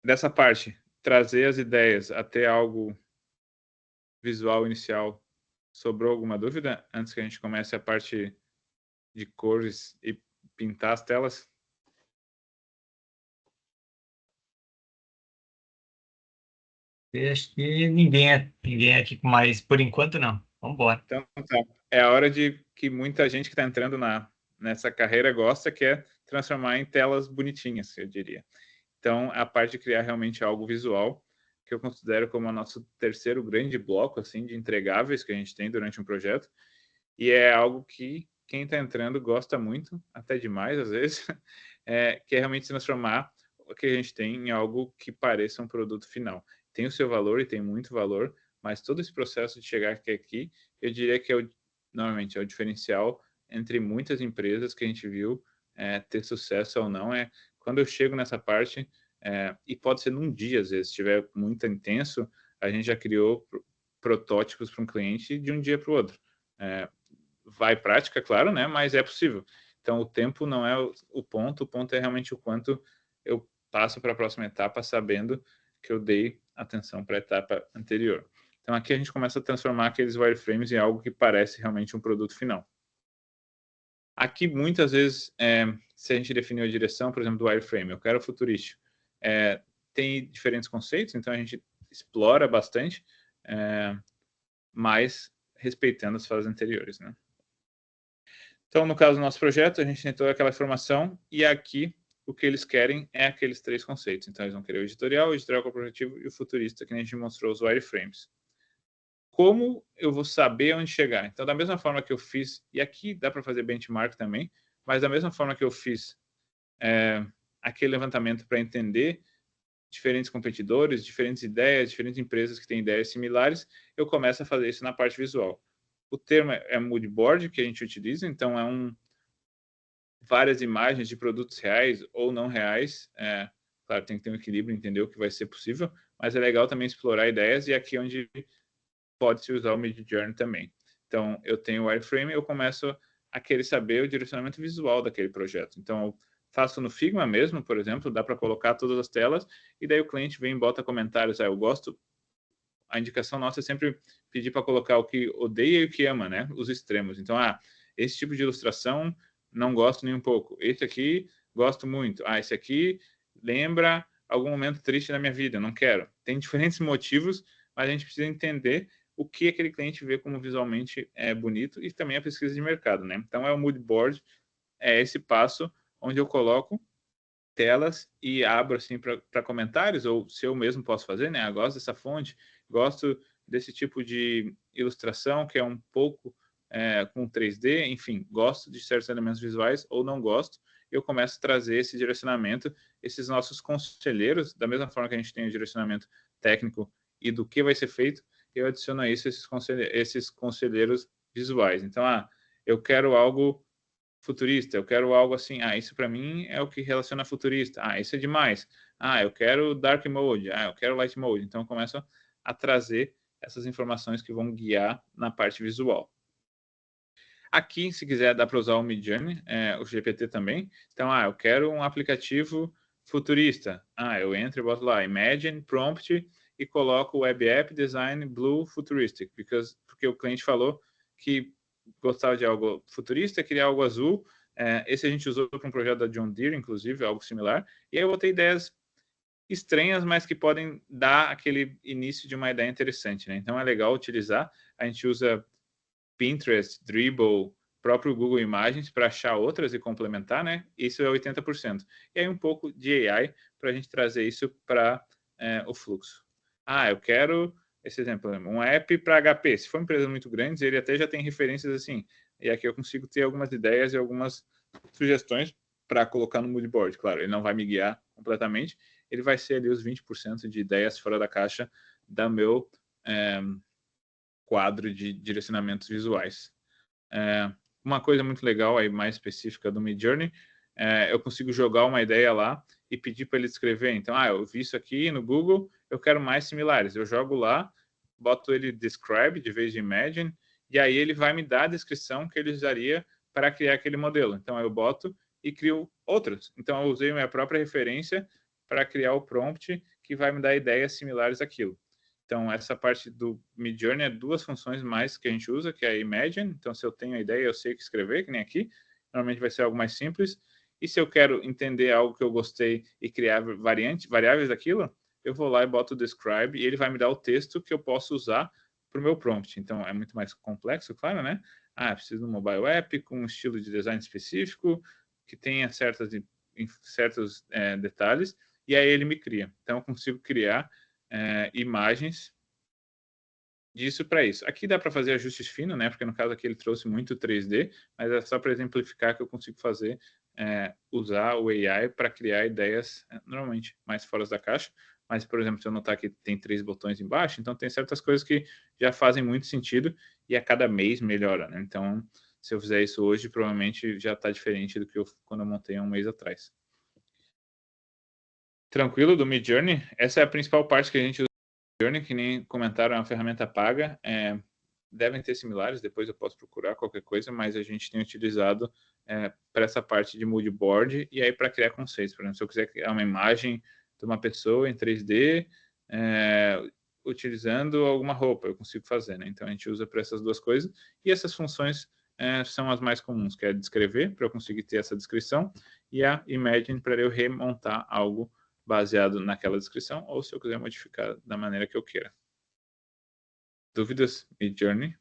A: Dessa parte, trazer as ideias até algo visual inicial, sobrou alguma dúvida antes que a gente comece a parte de cores e pintar as telas?
B: Eu acho que ninguém aqui com mais, por enquanto não. Vamos embora.
A: Então, tá. É a hora de que muita gente que está entrando nessa carreira gosta, que é transformar em telas bonitinhas, eu diria. Então, a parte de criar realmente algo visual, que eu considero como o nosso terceiro grande bloco assim de entregáveis que a gente tem durante um projeto, e é algo que quem está entrando gosta muito, até demais às vezes, que é realmente transformar o que a gente tem em algo que pareça um produto final. Tem o seu valor e tem muito valor, mas todo esse processo de chegar aqui, eu diria que normalmente é o diferencial entre muitas empresas que a gente viu ter sucesso ou não. Quando eu chego nessa parte, e pode ser num dia, às vezes, se estiver muito intenso, a gente já criou protótipos para um cliente de um dia para o outro. Vai prática, claro, né? Mas é possível. Então, o tempo não é o ponto é realmente o quanto eu passo para a próxima etapa sabendo que eu dei atenção para a etapa anterior. Então, aqui a gente começa a transformar aqueles wireframes em algo que parece realmente um produto final. Aqui, muitas vezes, se a gente definiu a direção, por exemplo, do wireframe, eu quero futurístico, tem diferentes conceitos, então a gente explora bastante, mas respeitando as fases anteriores, né? Então, no caso do nosso projeto, a gente tem toda aquela informação e aqui o que eles querem é aqueles três conceitos. Então, eles vão querer o editorial corporativo e o futurista, que a gente mostrou os wireframes. Como eu vou saber onde chegar? Então, da mesma forma que eu fiz, e aqui dá para fazer benchmark também, mas da mesma forma que eu fiz aquele levantamento para entender diferentes competidores, diferentes ideias, diferentes empresas que têm ideias similares, eu começo a fazer isso na parte visual. O termo é mood board que a gente utiliza, então várias imagens de produtos reais ou não reais. Claro, tem que ter um equilíbrio, entender o que vai ser possível, mas é legal também explorar ideias e aqui onde pode-se usar o Midjourney também. Então, eu tenho o wireframe, eu começo a querer saber o direcionamento visual daquele projeto. Então, eu faço no Figma mesmo, por exemplo, dá para colocar todas as telas e daí o cliente vem e bota comentários. Eu gosto. A indicação nossa é sempre pedir para colocar o que odeia e o que ama, né? Os extremos. Então, esse tipo de ilustração não gosto nem um pouco. Esse aqui gosto muito. Esse aqui lembra algum momento triste da minha vida, não quero. Tem diferentes motivos, mas a gente precisa entender o que aquele cliente vê como visualmente bonito e também a pesquisa de mercado, né? Então, o mood board, é esse passo onde eu coloco telas e abro assim para comentários, ou se eu mesmo posso fazer, né? Eu gosto dessa fonte, gosto desse tipo de ilustração que é um pouco com 3D, enfim, gosto de certos elementos visuais ou não gosto, eu começo a trazer esse direcionamento, esses nossos conselheiros, da mesma forma que a gente tem o direcionamento técnico e do que vai ser feito, eu adiciono a isso esses conselheiros visuais. Então, eu quero algo futurista, eu quero algo assim, isso para mim é o que relaciona futurista, isso é demais, eu quero dark mode, eu quero light mode, então eu começo a trazer essas informações que vão guiar na parte visual. Aqui, se quiser, dá para usar o Midjourney, o GPT também, então, eu quero um aplicativo futurista, eu entro e boto lá, Imagine, Prompt, e coloco Web App Design Blue Futuristic, porque o cliente falou que gostava de algo futurista, queria algo azul. Esse a gente usou para um projeto da John Deere, inclusive, algo similar. E aí eu botei ideias estranhas, mas que podem dar aquele início de uma ideia interessante, né? Então é legal utilizar. A gente usa Pinterest, Dribbble, próprio Google Imagens para achar outras e complementar, né? Isso é 80%. E aí um pouco de AI para a gente trazer isso para o fluxo. Eu quero, esse exemplo, um app para HP. Se for uma empresa muito grande, ele até já tem referências assim. E aqui eu consigo ter algumas ideias e algumas sugestões para colocar no mood board. Claro, ele não vai me guiar completamente, ele vai ser ali os 20% de ideias fora da caixa da meu quadro de direcionamentos visuais. Uma coisa muito legal aí, mais específica do Midjourney, eu consigo jogar uma ideia lá e pedir para ele escrever. Então, eu vi isso aqui no Google, eu quero mais similares. Eu jogo lá, boto ele describe de vez de imagine, e aí ele vai me dar a descrição que ele usaria para criar aquele modelo. Então, eu boto e crio outras. Então, eu usei minha própria referência para criar o prompt que vai me dar ideias similares àquilo. Então, essa parte do Midjourney é duas funções mais que a gente usa, que é a Imagine. Então, se eu tenho a ideia, eu sei o que escrever, que nem aqui. Normalmente vai ser algo mais simples. E se eu quero entender algo que eu gostei e criar variáveis daquilo, eu vou lá e boto o Describe e ele vai me dar o texto que eu posso usar para o meu prompt. Então, é muito mais complexo, claro, né? Preciso de um mobile app com um estilo de design específico, que tenha certos detalhes, e aí ele me cria. Então, eu consigo criar imagens disso para isso. Aqui dá para fazer ajustes finos, né? Porque no caso aqui ele trouxe muito 3D, mas é só para exemplificar que eu consigo fazer, usar o AI para criar ideias normalmente mais fora da caixa. Mas, por exemplo, se eu notar que tem 3 botões embaixo, então tem certas coisas que já fazem muito sentido e a cada mês melhora, né? Então, se eu fizer isso hoje, provavelmente já está diferente do que quando eu montei há um mês atrás. Tranquilo do Midjourney? Essa é a principal parte que a gente usa do Midjourney, que nem comentaram, é uma ferramenta paga. Devem ter similares, depois eu posso procurar qualquer coisa, mas a gente tem utilizado para essa parte de mood board e aí para criar conceitos. Por exemplo, se eu quiser criar uma imagem de uma pessoa em 3D, utilizando alguma roupa, eu consigo fazer, né? Então a gente usa para essas duas coisas e essas funções são as mais comuns, que é descrever, para eu conseguir ter essa descrição, e a Imagine para eu remontar algo baseado naquela descrição, ou se eu quiser modificar da maneira que eu queira. Dúvidas? Midjourney?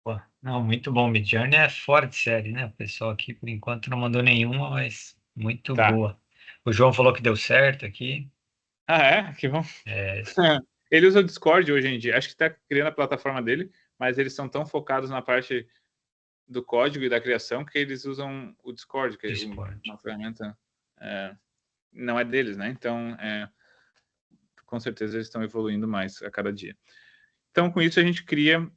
B: Pô, não, muito bom. Midjourney é fora de série, né? O pessoal aqui, por enquanto, não mandou nenhuma, mas muito
A: Tá.
B: boa. O João falou que deu certo aqui.
A: Que bom.
B: É,
A: Ele usa o Discord hoje em dia. Acho que está criando a plataforma dele, mas eles são tão focados na parte do código e da criação que eles usam o Discord, que é
B: Discord.
A: uma ferramenta não é deles, né? Então, com certeza eles estão evoluindo mais a cada dia. Então, com isso a gente cria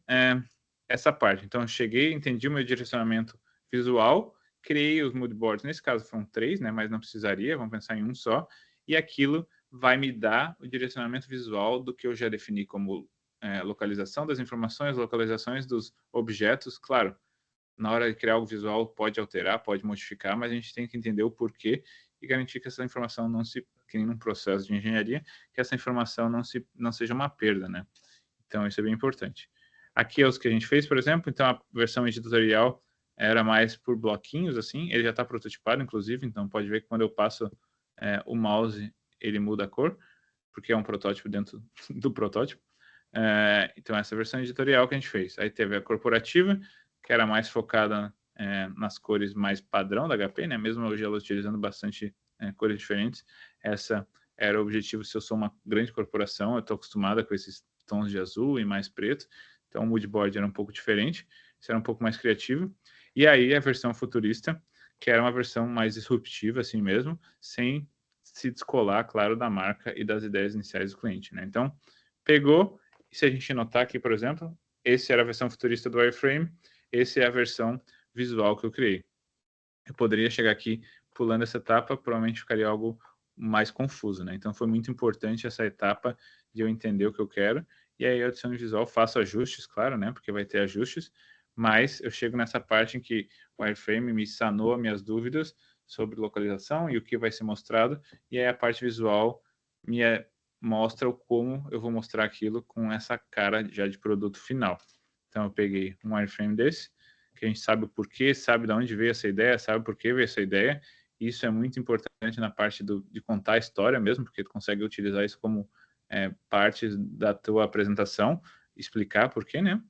A: essa parte. Então, eu cheguei, entendi o meu direcionamento visual, criei os mood boards. Nesse caso foram 3, né? Mas não precisaria, vamos pensar em um só. E aquilo vai me dar o direcionamento visual do que eu já defini como localização das informações, localizações dos objetos. Claro, na hora de criar algo visual pode alterar, pode modificar, mas a gente tem que entender o porquê e garantir que essa informação não se, que nem num processo de engenharia, que essa informação não seja uma perda, né? Então isso é bem importante. Aqui é os que a gente fez, por exemplo, então a versão editorial era mais por bloquinhos, assim, ele já está prototipado, inclusive, então pode ver que quando eu passo o mouse, ele muda a cor, porque é um protótipo dentro do protótipo. Então essa versão editorial que a gente fez. Aí teve a corporativa, que era mais focada nas cores mais padrão da HP, né? Mesmo hoje ela utilizando bastante cores diferentes. Essa era o objetivo. Se eu sou uma grande corporação, eu estou acostumada com esses tons de azul e mais preto, então o mood board era um pouco diferente, isso era um pouco mais criativo. E aí a versão futurista, que era uma versão mais disruptiva, assim mesmo, sem se descolar, claro, da marca e das ideias iniciais do cliente, né? Então, pegou, e se a gente notar aqui, por exemplo, esse era a versão futurista do wireframe, esse é a versão visual que eu criei. Eu poderia chegar aqui pulando essa etapa, provavelmente ficaria algo mais confuso, né? Então foi muito importante essa etapa de eu entender o que eu quero, e aí eu adiciono visual, faço ajustes, claro, né? Porque vai ter ajustes, mas eu chego nessa parte em que o wireframe me sanou minhas dúvidas sobre localização e o que vai ser mostrado, e aí a parte visual me mostra como eu vou mostrar aquilo com essa cara já de produto final. Então, eu peguei um wireframe desse, que a gente sabe o porquê, sabe de onde veio essa ideia, sabe por que veio essa ideia. Isso é muito importante na parte de contar a história mesmo, porque tu consegue utilizar isso como parte da tua apresentação, explicar por quê, né?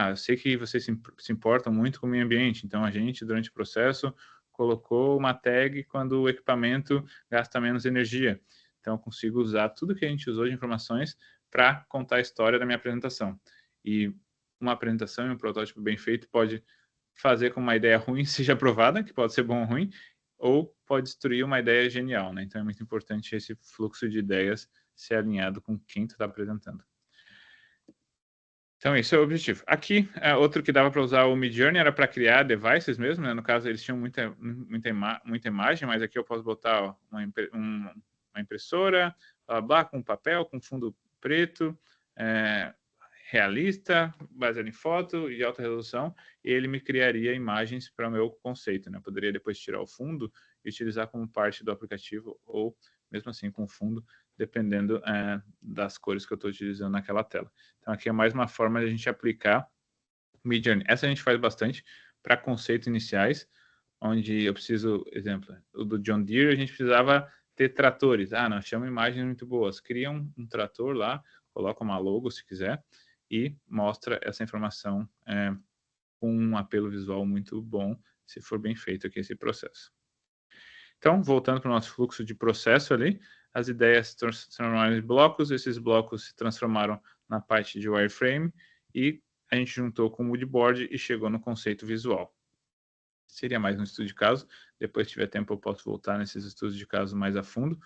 A: Eu sei que vocês se importam muito com o meio ambiente, então a gente, durante o processo, colocou uma tag quando o equipamento gasta menos energia. Então, eu consigo usar tudo que a gente usou de informações para contar a história da minha apresentação. E uma apresentação e um protótipo bem feito pode fazer com que uma ideia ruim seja aprovada, que pode ser bom ou ruim, ou pode destruir uma ideia genial, né? Então, é muito importante esse fluxo de ideias ser alinhado com quem tu está apresentando. Então, esse é o objetivo. Aqui, outro que dava para usar o Midjourney era para criar devices mesmo, né? No caso, eles tinham muita imagem, mas aqui eu posso botar uma impressora, blá, blá, com papel, com fundo preto, realista, baseado em foto e alta resolução, e ele me criaria imagens para o meu conceito, né? Eu poderia depois tirar o fundo e utilizar como parte do aplicativo, ou mesmo assim com o fundo, dependendo das cores que eu estou utilizando naquela tela. Então, aqui é mais uma forma de a gente aplicar Midjourney. Essa a gente faz bastante para conceitos iniciais, onde eu preciso, exemplo, o do John Deere, a gente precisava ter tratores. Nós chamamos imagens muito boas. Cria um trator lá, coloca uma logo, se quiser, e mostra essa informação com um apelo visual muito bom, se for bem feito aqui esse processo. Então, voltando para o nosso fluxo de processo ali, as ideias se transformaram em blocos, esses blocos se transformaram na parte de wireframe e a gente juntou com o moodboard e chegou no conceito visual. Seria mais um estudo de caso, depois se tiver tempo eu posso voltar nesses estudos de caso mais a fundo,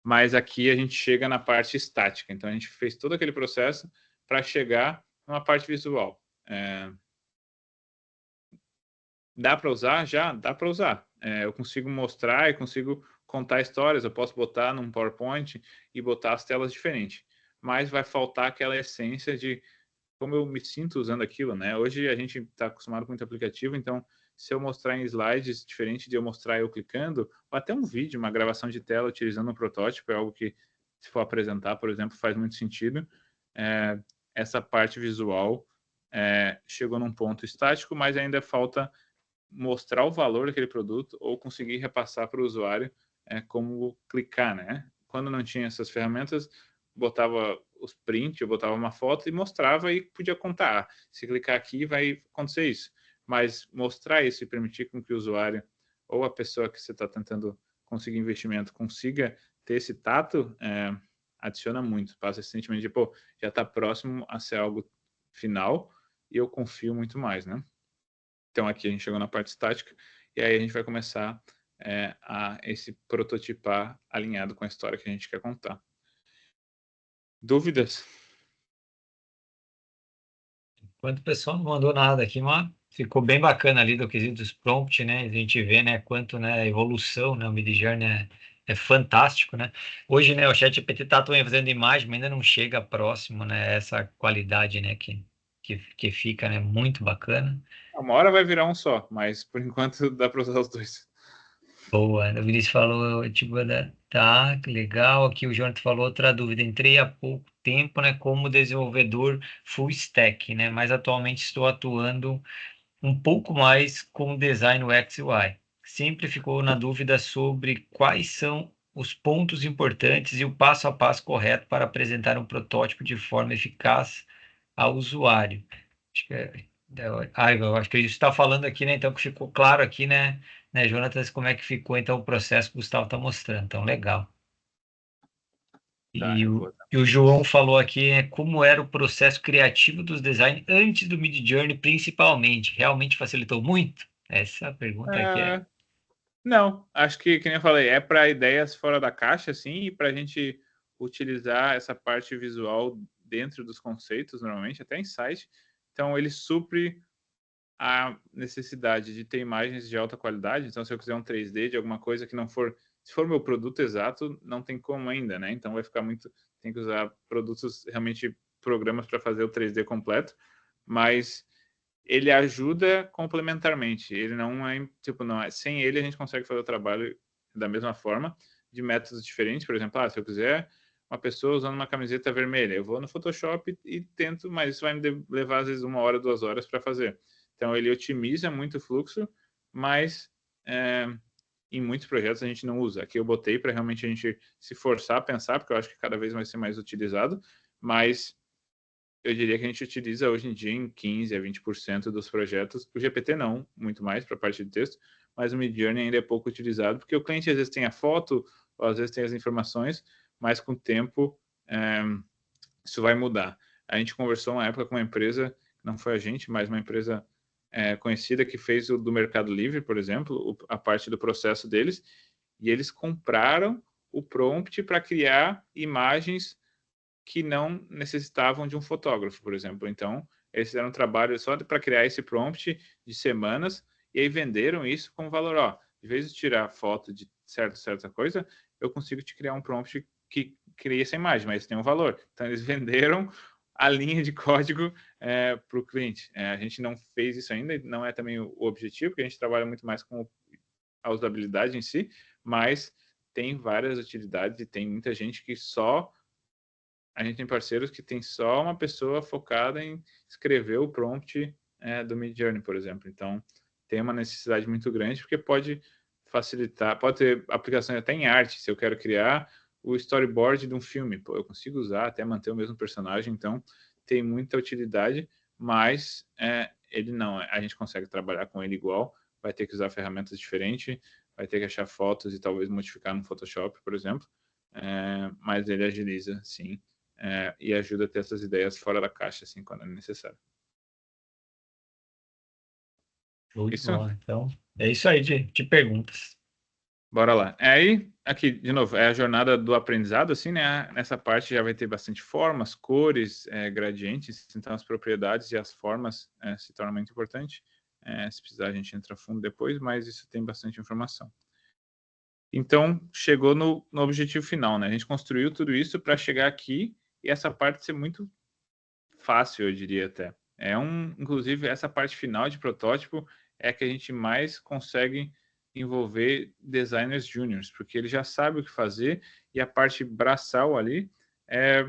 A: mas aqui a gente chega na parte estática, então a gente fez todo aquele processo para chegar numa parte visual. Dá para usar? Já? Dá para usar. Eu consigo mostrar e consigo contar histórias, eu posso botar num PowerPoint e botar as telas diferentes, mas vai faltar aquela essência de como eu me sinto usando aquilo, né? Hoje a gente está acostumado com muito aplicativo, então se eu mostrar em slides, diferente de eu mostrar eu clicando, ou até um vídeo, uma gravação de tela utilizando um protótipo, é algo que, se for apresentar, por exemplo, faz muito sentido. Essa parte visual chegou num ponto estático, mas ainda falta mostrar o valor daquele produto ou conseguir repassar para o usuário como clicar, né? Quando não tinha essas ferramentas, botava os prints, eu botava uma foto e mostrava e podia contar. Se clicar aqui, vai acontecer isso. Mas mostrar isso e permitir com que o usuário ou a pessoa que você está tentando conseguir investimento consiga ter esse tato, adiciona muito. Passa esse sentimento de, pô, já está próximo a ser algo final e eu confio muito mais, né? Então, aqui a gente chegou na parte estática, e aí a gente vai começar a esse prototipar alinhado com a história que a gente quer contar. Dúvidas?
B: Enquanto o pessoal não mandou nada aqui, mas ficou bem bacana ali do quesito dos prompt, né? A gente vê, né, quanto, né, a evolução, né, o Midjourney é fantástico, né? Hoje, né, o ChatGPT tá também fazendo imagem, mas ainda não chega próximo, né, essa qualidade, né, que fica, né, muito bacana.
A: Uma hora vai virar um só, mas por enquanto dá para usar os dois.
B: Boa, o Vinícius falou, tipo, tá, legal. Aqui o Jonathan falou outra dúvida. Entrei há pouco tempo, né, como desenvolvedor full stack, né, mas atualmente estou atuando um pouco mais com design UX e UI. Sempre ficou na dúvida sobre quais são os pontos importantes e o passo a passo correto para apresentar um protótipo de forma eficaz ao usuário. Acho que eu acho que a gente está falando aqui, né? Então, que ficou claro aqui, né, Jonatas, como é que ficou então o processo que o Gustavo está mostrando. Então, legal.
A: Tá,
B: E
A: eu
B: o,
A: vou dar
B: e o João falou aqui, como era o processo criativo dos designs antes do Midjourney, principalmente. Realmente facilitou muito? Essa pergunta aqui é.
A: Não, acho que nem eu falei, é para ideias fora da caixa, assim, e para a gente utilizar essa parte visual dentro dos conceitos, normalmente, até em site. Então, ele supre a necessidade de ter imagens de alta qualidade. Então, se eu quiser um 3D de alguma coisa que não for, se for meu produto exato, não tem como ainda, né? Então, vai ficar muito, tem que usar produtos, realmente, programas para fazer o 3D completo, mas ele ajuda complementarmente. Ele não é, tipo, não é, sem ele a gente consegue fazer o trabalho da mesma forma, de métodos diferentes. Por exemplo, se eu quiser uma pessoa usando uma camiseta vermelha. Eu vou no Photoshop e tento, mas isso vai me levar às vezes 1 hora, 2 horas para fazer. Então ele otimiza muito o fluxo, mas em muitos projetos a gente não usa. Aqui eu botei para realmente a gente se forçar a pensar, porque eu acho que cada vez vai ser mais utilizado, mas eu diria que a gente utiliza hoje em dia em 15 a 20% dos projetos. O GPT não, muito mais para a parte de texto, mas o Midjourney ainda é pouco utilizado, porque o cliente às vezes tem a foto, ou às vezes tem as informações, mas com o tempo isso vai mudar. A gente conversou uma época com uma empresa, não foi a gente, mas uma empresa conhecida que fez o do Mercado Livre, por exemplo, a parte do processo deles, e eles compraram o prompt para criar imagens que não necessitavam de um fotógrafo, por exemplo. Então, eles fizeram um trabalho só para criar esse prompt de semanas e aí venderam isso como valor. Ó, de vez de tirar foto de certa coisa, eu consigo te criar um prompt que cria essa imagem, mas tem um valor. Então, eles venderam a linha de código para o cliente. A gente não fez isso ainda, não é também o objetivo, porque a gente trabalha muito mais com a usabilidade em si, mas tem várias utilidades e tem muita gente que só... A gente tem parceiros que tem só uma pessoa focada em escrever o prompt do Midjourney, por exemplo. Então, tem uma necessidade muito grande, porque pode facilitar, pode ter aplicações até em arte. Se eu quero criar o storyboard de um filme, eu consigo usar até manter o mesmo personagem. Então, tem muita utilidade, mas ele não, a gente consegue trabalhar com ele igual, vai ter que usar ferramentas diferentes, vai ter que achar fotos e talvez modificar no Photoshop, por exemplo, mas ele agiliza, sim, e ajuda a ter essas ideias fora da caixa, assim, quando é necessário.
B: Isso. Então, é isso aí de perguntas.
A: Bora lá. Aí, aqui, de novo, é a jornada do aprendizado, assim, né? Nessa parte já vai ter bastante formas, cores, gradientes, então as propriedades e as formas se tornam muito importantes. Se precisar, a gente entra a fundo depois, mas isso tem bastante informação. Então, chegou no objetivo final, né? A gente construiu tudo isso para chegar aqui e essa parte ser muito fácil, eu diria até. Inclusive, essa parte final de protótipo é que a gente mais consegue envolver designers júniores, porque ele já sabe o que fazer e a parte braçal ali é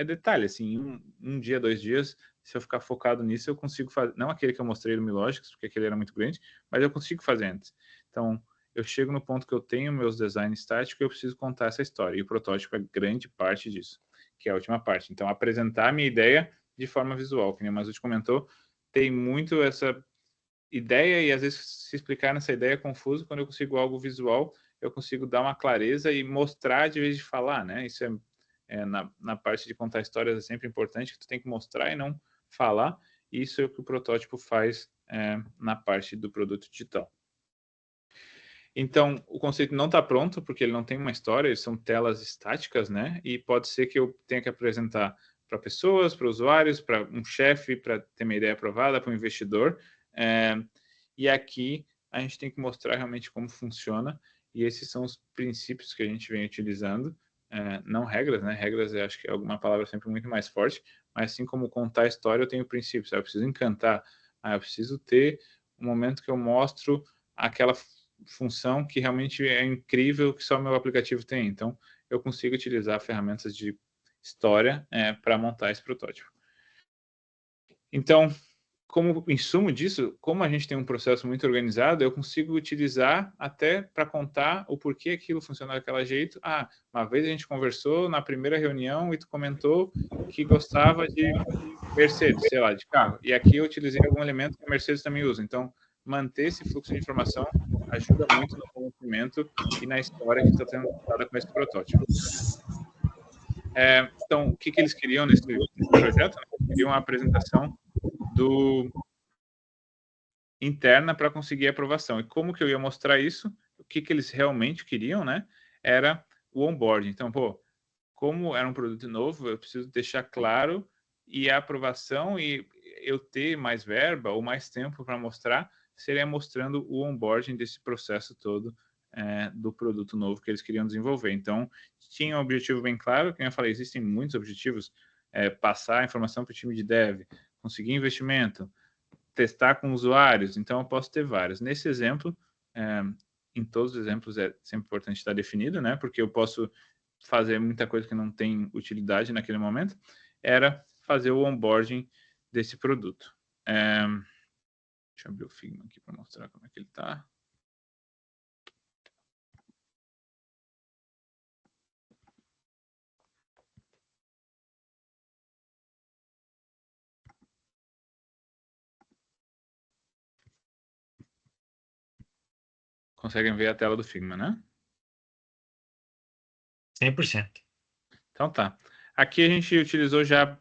A: detalhe, assim, um dia, 2 dias, se eu ficar focado nisso, eu consigo fazer, não aquele que eu mostrei no Milogix, porque aquele era muito grande, mas eu consigo fazer antes. Então, eu chego no ponto que eu tenho meus designs estáticos e eu preciso contar essa história, e o protótipo é grande parte disso, que é a última parte. Então, apresentar a minha ideia de forma visual, que nem o Masucci comentou, tem muito essa ideia e às vezes se explicar nessa ideia é confuso. Quando eu consigo algo visual, eu consigo dar uma clareza e mostrar de vez de falar, né? Isso na parte de contar histórias é sempre importante, que tu tem que mostrar e não falar. Isso é o que o protótipo faz na parte do produto digital. Então, o conceito não está pronto, porque ele não tem uma história, são telas estáticas, né? E pode ser que eu tenha que apresentar para pessoas, para usuários, para um chefe, para ter uma ideia aprovada, para um investidor. E aqui a gente tem que mostrar realmente como funciona, e esses são os princípios que a gente vem utilizando, não regras, né? Regras eu acho que é alguma palavra sempre muito mais forte, mas assim como contar a história, eu tenho princípios. Eu preciso encantar, eu preciso ter um momento que eu mostro aquela função que realmente é incrível, que só meu aplicativo tem. Então, eu consigo utilizar ferramentas de história para montar esse protótipo. Então, como insumo disso, como a gente tem um processo muito organizado, eu consigo utilizar até para contar o porquê aquilo funciona daquele jeito. Uma vez a gente conversou na primeira reunião e tu comentou que gostava de Mercedes, sei lá, de carro. E aqui eu utilizei algum elemento que a Mercedes também usa. Então, manter esse fluxo de informação ajuda muito no conhecimento e na história que está sendo contada com esse protótipo. Então, o que eles queriam nesse projeto? Eles queriam uma apresentação interna para conseguir a aprovação. E como que eu ia mostrar isso? O que eles realmente queriam, né? Era o onboarding. Então, como era um produto novo, eu preciso deixar claro e a aprovação e eu ter mais verba ou mais tempo para mostrar seria mostrando o onboarding desse processo todo do produto novo que eles queriam desenvolver. Então, tinha um objetivo bem claro, como eu falei, existem muitos objetivos, passar a informação para o time de dev, conseguir investimento, testar com usuários, então eu posso ter vários. Nesse exemplo, em todos os exemplos é sempre importante estar definido, né? Porque eu posso fazer muita coisa que não tem utilidade naquele momento, era fazer o onboarding desse produto. Deixa eu abrir o Figma aqui para mostrar como é que ele está. Conseguem ver a tela do Figma, né?
B: 100%.
A: Então tá. Aqui a gente utilizou já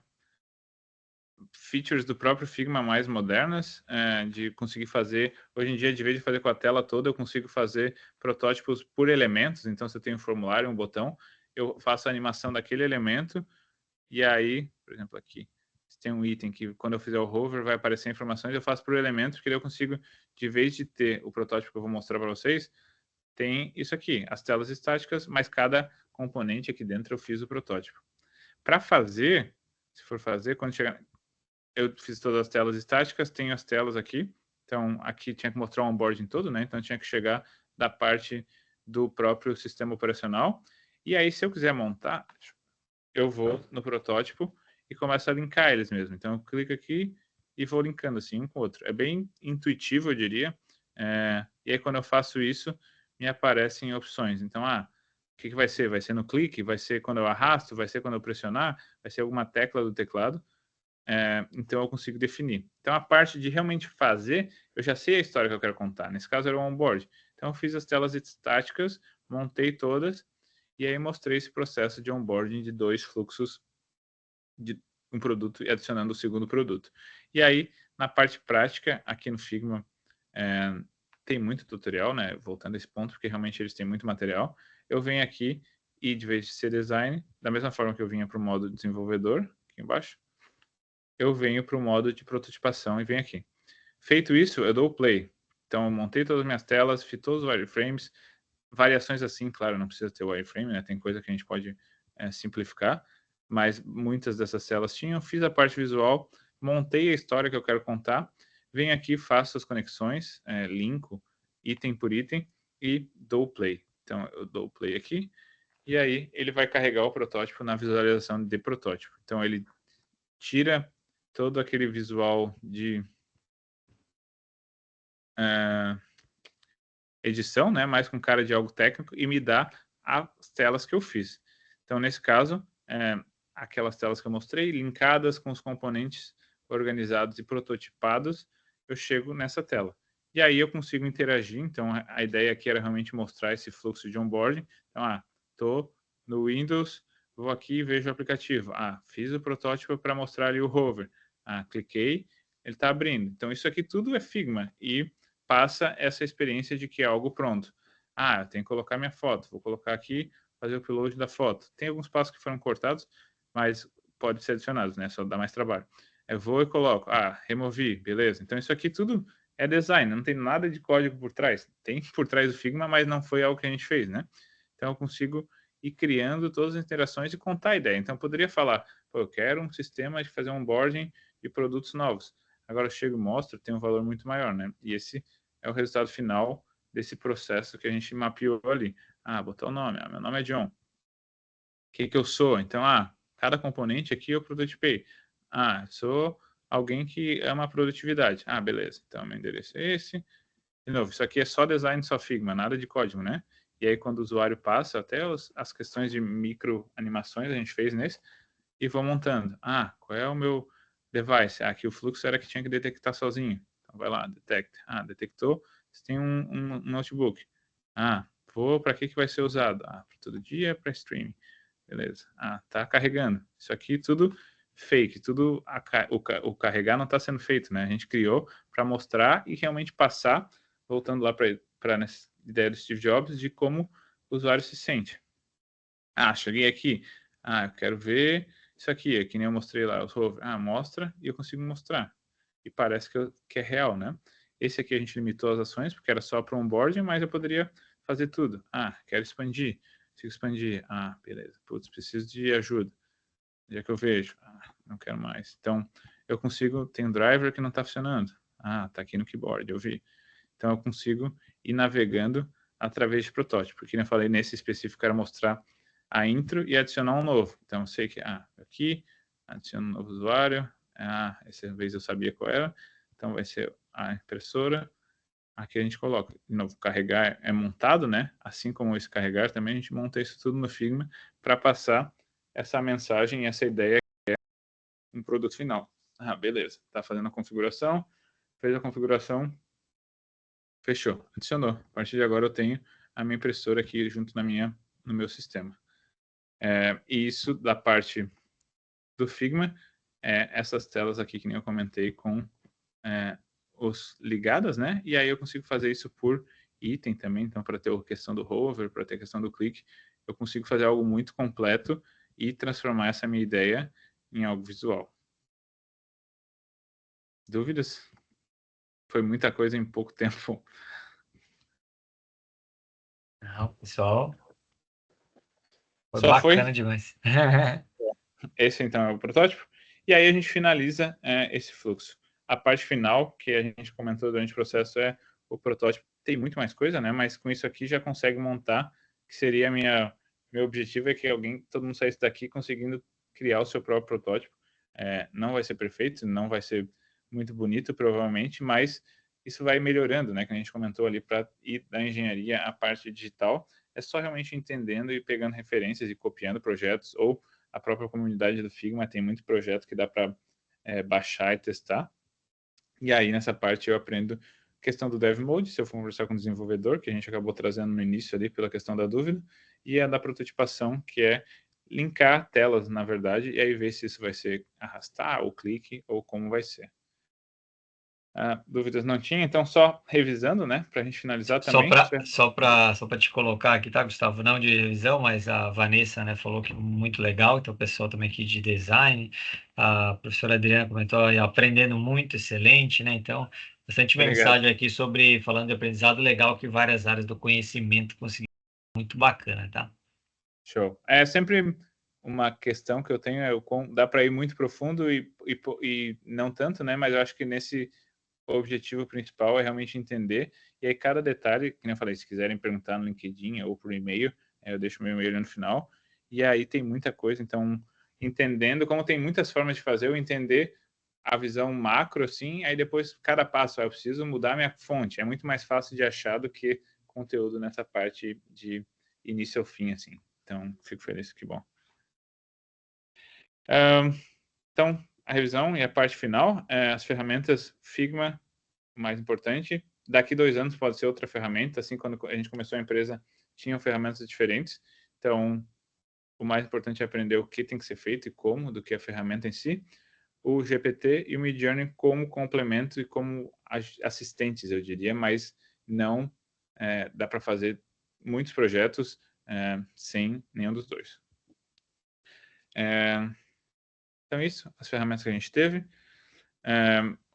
A: features do próprio Figma mais modernas, de conseguir fazer, hoje em dia, de vez de fazer com a tela toda, eu consigo fazer protótipos por elementos. Então, se eu tenho um formulário, um botão, eu faço a animação daquele elemento, e aí, por exemplo, aqui, se tem um item que, quando eu fizer o hover, vai aparecer informações, eu faço por elemento, porque daí eu consigo, de vez de ter o protótipo que eu vou mostrar para vocês, tem isso aqui, as telas estáticas, mas cada componente aqui dentro eu fiz o protótipo. Para fazer, se for fazer, quando chegar... Eu fiz todas as telas estáticas, tenho as telas aqui. Então, aqui tinha que mostrar o onboarding todo, né? Então, tinha que chegar da parte do próprio sistema operacional. E aí, se eu quiser montar, eu vou no protótipo e começo a linkar eles mesmo. Então, eu clico aqui e vou linkando assim um com o outro. É bem intuitivo, eu diria. E aí, quando eu faço isso, me aparecem opções. Então, o que vai ser? Vai ser no clique? Vai ser quando eu arrasto? Vai ser quando eu pressionar? Vai ser alguma tecla do teclado? Então, eu consigo definir. Então, a parte de realmente fazer, eu já sei a história que eu quero contar. Nesse caso, era o onboard. Então, eu fiz as telas estáticas, montei todas, e aí mostrei esse processo de onboarding de 2 fluxos de um produto e adicionando o segundo produto. E aí, na parte prática, aqui no Figma, tem muito tutorial, né? Voltando a esse ponto, porque realmente eles têm muito material. Eu venho aqui e, de vez de ser design, da mesma forma que eu vinha para o modo desenvolvedor, aqui embaixo, eu venho para o modo de prototipação e venho aqui. Feito isso, eu dou o play. Então, eu montei todas as minhas telas, fiz todos os wireframes, variações assim, claro, não precisa ter wireframe, né? Tem coisa que a gente pode simplificar, mas muitas dessas telas tinham. Fiz a parte visual, montei a história que eu quero contar, venho aqui, faço as conexões, linko item por item e dou o play. Então, eu dou o play aqui, e aí ele vai carregar o protótipo na visualização de protótipo. Então, ele tira todo aquele visual de edição, né, mais com cara de algo técnico, e me dá as telas que eu fiz. Então, nesse caso, aquelas telas que eu mostrei, linkadas com os componentes organizados e prototipados, eu chego nessa tela. E aí eu consigo interagir. Então, a ideia aqui era realmente mostrar esse fluxo de onboarding. Então, estou no Windows, vou aqui e vejo o aplicativo. Fiz o protótipo para mostrar ali o hover. Cliquei, ele está abrindo. Então, isso aqui tudo é Figma e passa essa experiência de que é algo pronto. Eu tenho que colocar minha foto. Vou colocar aqui, fazer o upload da foto. Tem alguns passos que foram cortados, mas pode ser adicionados, né? Só dá mais trabalho. Eu vou e coloco, removi, beleza. Então, isso aqui tudo é design, não tem nada de código por trás. Tem por trás do Figma, mas não foi algo que a gente fez, né? Então, eu consigo ir criando todas as interações e contar a ideia. Então, eu poderia falar, eu quero um sistema de fazer um onboarding de produtos novos. Agora eu chego e mostro, tem um valor muito maior, né? E esse é o resultado final desse processo que a gente mapeou ali. Botar o nome. Meu nome é John. O que eu sou? Então, cada componente aqui eu prototipei. Sou alguém que ama a produtividade. Beleza. Então, meu endereço é esse. De novo, isso aqui é só design, só Figma, nada de código, né? E aí, quando o usuário passa, até as questões de micro animações a gente fez nesse, e vou montando. Qual é o meu device? Aqui o fluxo era que tinha que detectar sozinho. Então, vai lá, detect. Detectou. Você tem um notebook. Para que vai ser usado? Para todo dia, para streaming. Beleza. Tá carregando. Isso aqui tudo fake, tudo o carregar não está sendo feito, né? A gente criou para mostrar e realmente passar, voltando lá para a ideia do Steve Jobs, de como o usuário se sente. Cheguei aqui. Eu quero ver isso aqui, que nem eu mostrei lá, os rover. Mostra e eu consigo mostrar. E parece que é real, né? Esse aqui a gente limitou as ações, porque era só para onboarding, mas eu poderia fazer tudo. Quero expandir. Consigo expandir. Beleza. Putz, preciso de ajuda. Já que eu vejo. Não quero mais. Então, eu consigo... Tem um driver que não está funcionando. Tá aqui no keyboard, eu vi. Então, eu consigo ir navegando através de protótipo. Porque, como eu falei, nesse específico, era mostrar a intro e adicionar um novo. Então, eu sei que, aqui, adiciono um novo usuário, essa vez eu sabia qual era, então vai ser a impressora, aqui a gente coloca, de novo, carregar é montado, né? Assim como esse carregar também, a gente monta isso tudo no Figma para passar essa mensagem, essa ideia que é um produto final. Beleza, tá fazendo a configuração, fez a configuração, fechou, adicionou. A partir de agora eu tenho a minha impressora aqui junto no meu sistema. E isso da parte do Figma, essas telas aqui que nem eu comentei com os ligadas, né? E aí eu consigo fazer isso por item também, então para ter a questão do hover, para ter a questão do clique, eu consigo fazer algo muito completo e transformar essa minha ideia em algo visual. Dúvidas? Foi muita coisa em pouco tempo.
B: Não, pessoal, foi
A: Só
B: bacana
A: foi.
B: demais.
A: Esse então é o protótipo. E aí a gente finaliza esse fluxo. A parte final, que a gente comentou durante o processo, é o protótipo. Tem muito mais coisa, né? Mas com isso aqui já consegue montar, que seria meu objetivo é que todo mundo saísse daqui conseguindo criar o seu próprio protótipo. Não vai ser perfeito, não vai ser muito bonito, provavelmente, mas isso vai melhorando, né? Que a gente comentou ali, para ir da engenharia à parte digital, é só realmente entendendo e pegando referências e copiando projetos, ou a própria comunidade do Figma tem muito projeto que dá para baixar e testar. E aí, nessa parte, eu aprendo questão do Dev Mode, se eu for conversar com o desenvolvedor, que a gente acabou trazendo no início ali pela questão da dúvida, e a da prototipação, que é linkar telas, na verdade, e aí ver se isso vai ser arrastar ou clique, ou como vai ser. Dúvidas não tinha, então só revisando, né, para a gente finalizar
B: Só
A: também.
B: para te colocar aqui, tá, Gustavo? Não de revisão, mas a Vanessa, né, falou que muito legal, então o pessoal também aqui de design, a professora Adriana comentou aí, aprendendo muito, excelente, né? Então, bastante
A: Obrigado.
B: mensagem aqui falando de aprendizado legal, que várias áreas do conhecimento conseguiram, muito bacana, tá?
A: Show. É sempre uma questão que eu tenho, dá para ir muito profundo e não tanto, né? Mas eu acho que o objetivo principal é realmente entender, e aí cada detalhe, que nem eu falei, se quiserem perguntar no LinkedIn ou por e-mail, eu deixo meu e-mail no final, e aí tem muita coisa, então, entendendo, como tem muitas formas de fazer, eu entender a visão macro, assim, aí depois cada passo, eu preciso mudar minha fonte, é muito mais fácil de achar do que conteúdo nessa parte de início ao fim, assim, então, fico feliz, que bom. Então, a revisão e a parte final, as ferramentas Figma, o mais importante. Daqui 2 anos pode ser outra ferramenta, assim, quando a gente começou a empresa, tinham ferramentas diferentes. Então, o mais importante é aprender o que tem que ser feito e como, do que a ferramenta em si. O GPT e o Midjourney como complemento e como assistentes, eu diria, mas não dá para fazer muitos projetos sem nenhum dos dois. Então, isso, as ferramentas que a gente teve.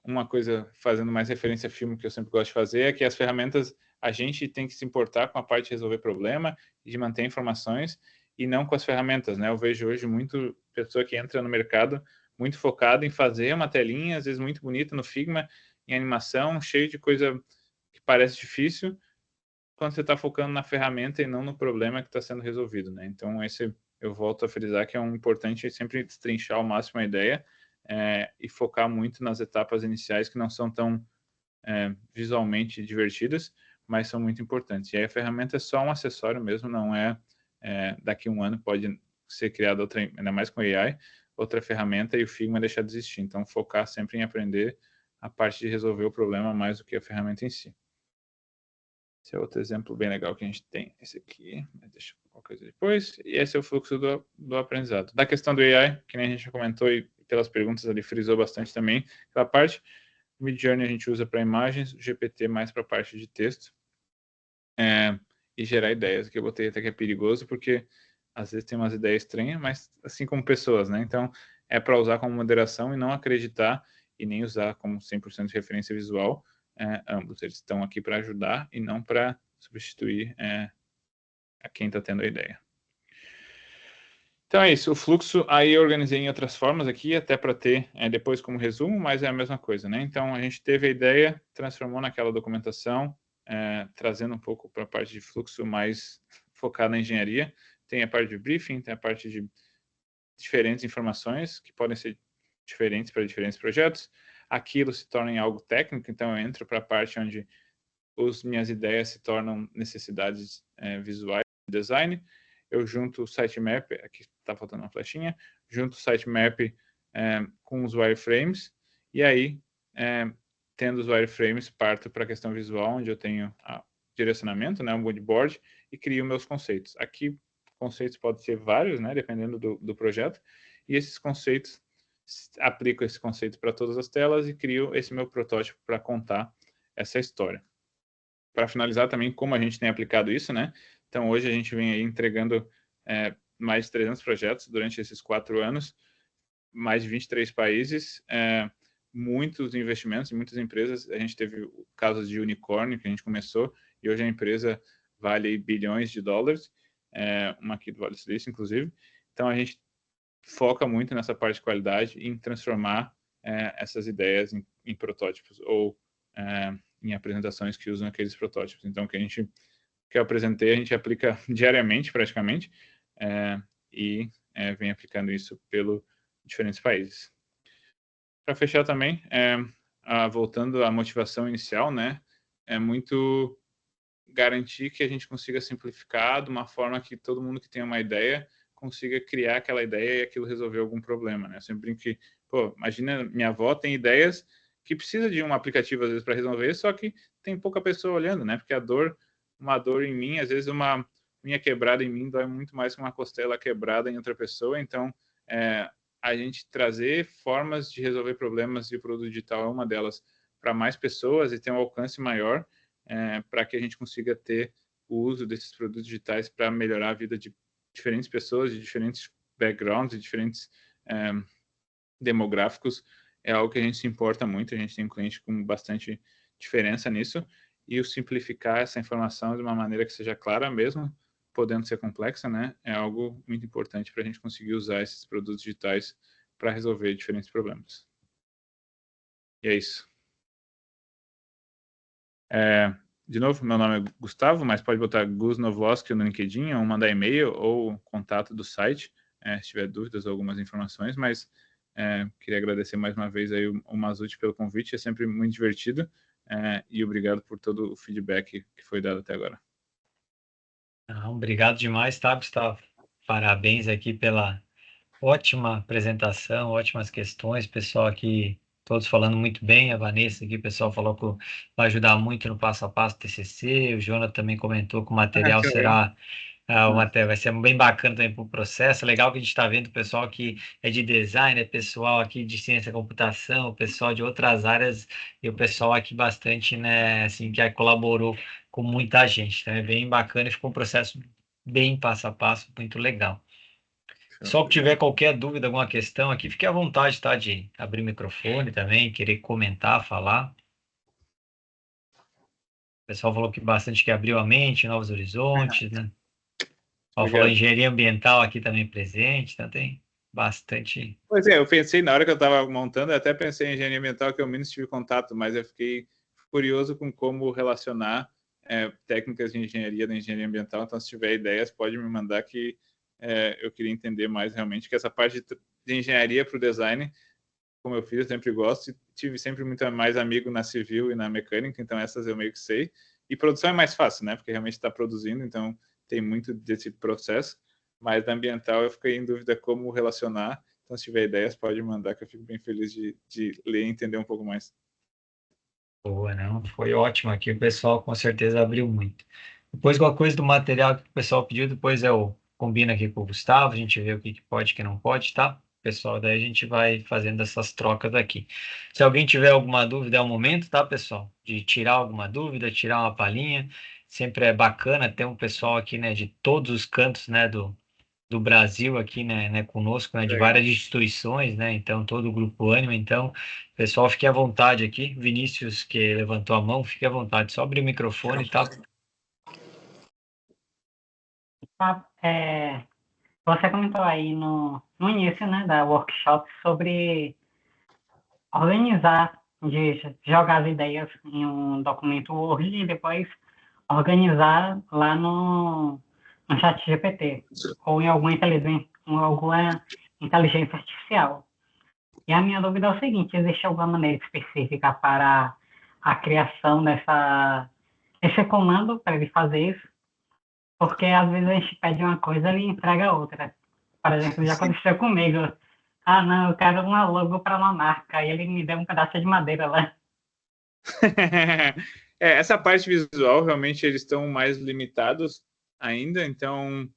A: Uma coisa, fazendo mais referência a filme que eu sempre gosto de fazer, é que as ferramentas, a gente tem que se importar com a parte de resolver problema e de manter informações, e não com as ferramentas, né? Eu vejo hoje muito pessoa que entra no mercado muito focada em fazer uma telinha, às vezes muito bonita no Figma, em animação, cheio de coisa que parece difícil, quando você está focando na ferramenta e não no problema que está sendo resolvido, né? Então, eu volto a frisar que é importante sempre destrinchar ao máximo a ideia e focar muito nas etapas iniciais que não são tão visualmente divertidas, mas são muito importantes. E aí a ferramenta é só um acessório mesmo, não daqui a um ano pode ser criada outra, ainda mais com AI, outra ferramenta e o Figma deixar de existir. Então, focar sempre em aprender a parte de resolver o problema mais do que a ferramenta em si. Esse é outro exemplo bem legal que a gente tem. Esse aqui, deixa eu qualquer coisa depois. E esse é o fluxo do aprendizado. Da questão do AI, que nem a gente comentou e pelas perguntas ali frisou bastante também, aquela parte. O Midjourney a gente usa para imagens, o GPT mais para a parte de texto. E gerar ideias, que eu botei até que é perigoso, porque às vezes tem umas ideias estranhas, mas assim como pessoas, né? Então, é para usar como moderação e não acreditar e nem usar como 100% de referência visual. Ambos, eles estão aqui para ajudar e não para substituir a quem está tendo a ideia. Então é isso, o fluxo aí eu organizei em outras formas aqui, até para ter depois como resumo, mas é a mesma coisa, né? Então a gente teve a ideia, transformou naquela documentação, trazendo um pouco para a parte de fluxo mais focada na engenharia. tem a parte de briefing, tem a parte de diferentes informações que podem ser diferentes para diferentes projetos. Aquilo se torna em algo técnico, então eu entro para a parte onde minhas ideias se tornam necessidades visuais de design. Eu junto o sitemap, aqui está faltando uma flechinha, junto o sitemap com os wireframes, e aí, tendo os wireframes, parto para a questão visual, onde eu tenho direcionamento, né, um moodboard, e crio meus conceitos. Aqui, conceitos podem ser vários, né, dependendo do projeto, e esses conceitos, aplico esse conceito para todas as telas e crio esse meu protótipo para contar essa história. Para finalizar também, como a gente tem aplicado isso, né? Então, hoje a gente vem aí entregando mais de 300 projetos durante esses 4 anos, mais de 23 países, muitos investimentos em muitas empresas. A gente teve casos de unicórnio que a gente começou, e hoje a empresa vale bilhões de dólares, uma aqui do Vale do Silício, inclusive. Então, a gente foca muito nessa parte de qualidade, em transformar essas ideias em protótipos, ou em apresentações que usam aqueles protótipos. Então, o que eu apresentei, a gente aplica diariamente, praticamente, e vem aplicando isso pelos diferentes países. Para fechar também, voltando à motivação inicial, né, é muito garantir que a gente consiga simplificar de uma forma que todo mundo que tem uma ideia consiga criar aquela ideia e aquilo resolver algum problema, né? Eu sempre brinco que, imagina, minha avó tem ideias que precisa de um aplicativo, às vezes, para resolver, só que tem pouca pessoa olhando, né? Porque uma dor em mim, às vezes uma unha quebrada em mim dói muito mais que uma costela quebrada em outra pessoa. Então, a gente trazer formas de resolver problemas, e o produto digital é uma delas, para mais pessoas e ter um alcance maior, para que a gente consiga ter o uso desses produtos digitais para melhorar a vida de diferentes pessoas, de diferentes backgrounds, de diferentes demográficos. É algo que a gente se importa muito. A gente tem um cliente com bastante diferença nisso, e o simplificar essa informação de uma maneira que seja clara mesmo, podendo ser complexa, né, é algo muito importante para a gente conseguir usar esses produtos digitais para resolver diferentes problemas. E é isso. De novo, meu nome é Gustavo, mas pode botar Gus Novlosky no LinkedIn, ou mandar e-mail, ou contato do site, se tiver dúvidas ou algumas informações. Mas queria agradecer mais uma vez aí o Mazzuti pelo convite, é sempre muito divertido, e obrigado por todo o feedback que foi dado até agora.
B: Obrigado demais, tá, Gustavo? Parabéns aqui pela ótima apresentação, ótimas questões, pessoal aqui, todos falando muito bem, a Vanessa aqui, o pessoal falou que vai ajudar muito no passo a passo do TCC, o Jonathan também comentou que o material será, vai ser bem bacana também para o processo. Legal que a gente está vendo o pessoal que é de design, pessoal aqui de ciência da computação, o pessoal de outras áreas, e o pessoal aqui bastante, né, assim, que colaborou com muita gente, então é bem bacana e ficou um processo bem passo a passo, muito legal. Só que tiver qualquer dúvida, alguma questão aqui, fique à vontade, tá, de abrir o microfone também, querer comentar, falar. O pessoal falou que bastante que abriu a mente, novos horizontes, né? Ó, falou engenharia ambiental aqui também presente, então tem bastante.
A: Pois é, eu pensei, na hora que eu estava montando, eu até pensei em engenharia ambiental, que eu menos tive contato, mas eu fiquei curioso com como relacionar técnicas de engenharia da engenharia ambiental. Então, se tiver ideias, pode me mandar, que eu queria entender mais realmente, que essa parte de engenharia para o design, como eu fiz, eu sempre gosto, e tive sempre muito mais amigo na civil e na mecânica, então essas eu meio que sei. E produção é mais fácil, né? Porque realmente está produzindo, então tem muito desse processo. Mas da ambiental eu fiquei em dúvida como relacionar. Então, se tiver ideias, pode mandar, que eu fico bem feliz de ler e entender um pouco mais.
B: Boa, não? Foi ótimo aqui, o pessoal com certeza abriu muito. Depois, qualquer coisa do material que o pessoal pediu, depois eu combino aqui com o Gustavo, a gente vê o que pode e o que não pode, tá? Pessoal, daí a gente vai fazendo essas trocas aqui. Se alguém tiver alguma dúvida, é o momento, tá, pessoal? De tirar alguma dúvida, tirar uma palhinha. Sempre é bacana ter um pessoal aqui, né, de todos os cantos, né, do Brasil aqui, né, conosco, né, de
A: Legal.
B: várias instituições, né, então todo o Grupo Ânima. Então, pessoal, fique à vontade aqui. Vinícius, que levantou a mão, fique à vontade, só abrir o microfone, tá?
C: Você comentou aí no início, né, da workshop sobre organizar, de jogar as ideias em um documento Word e depois organizar lá no no chat GPT ou em alguma inteligência artificial. E a minha dúvida é o seguinte, existe alguma maneira específica para a criação desse comando para ele fazer isso? Porque às vezes a gente pede uma coisa e ele entrega outra. Por exemplo, já aconteceu comigo. Ah, não, eu quero uma logo para uma marca. E ele me deu um pedaço de madeira lá.
A: Essa parte visual, realmente, eles estão mais limitados ainda, então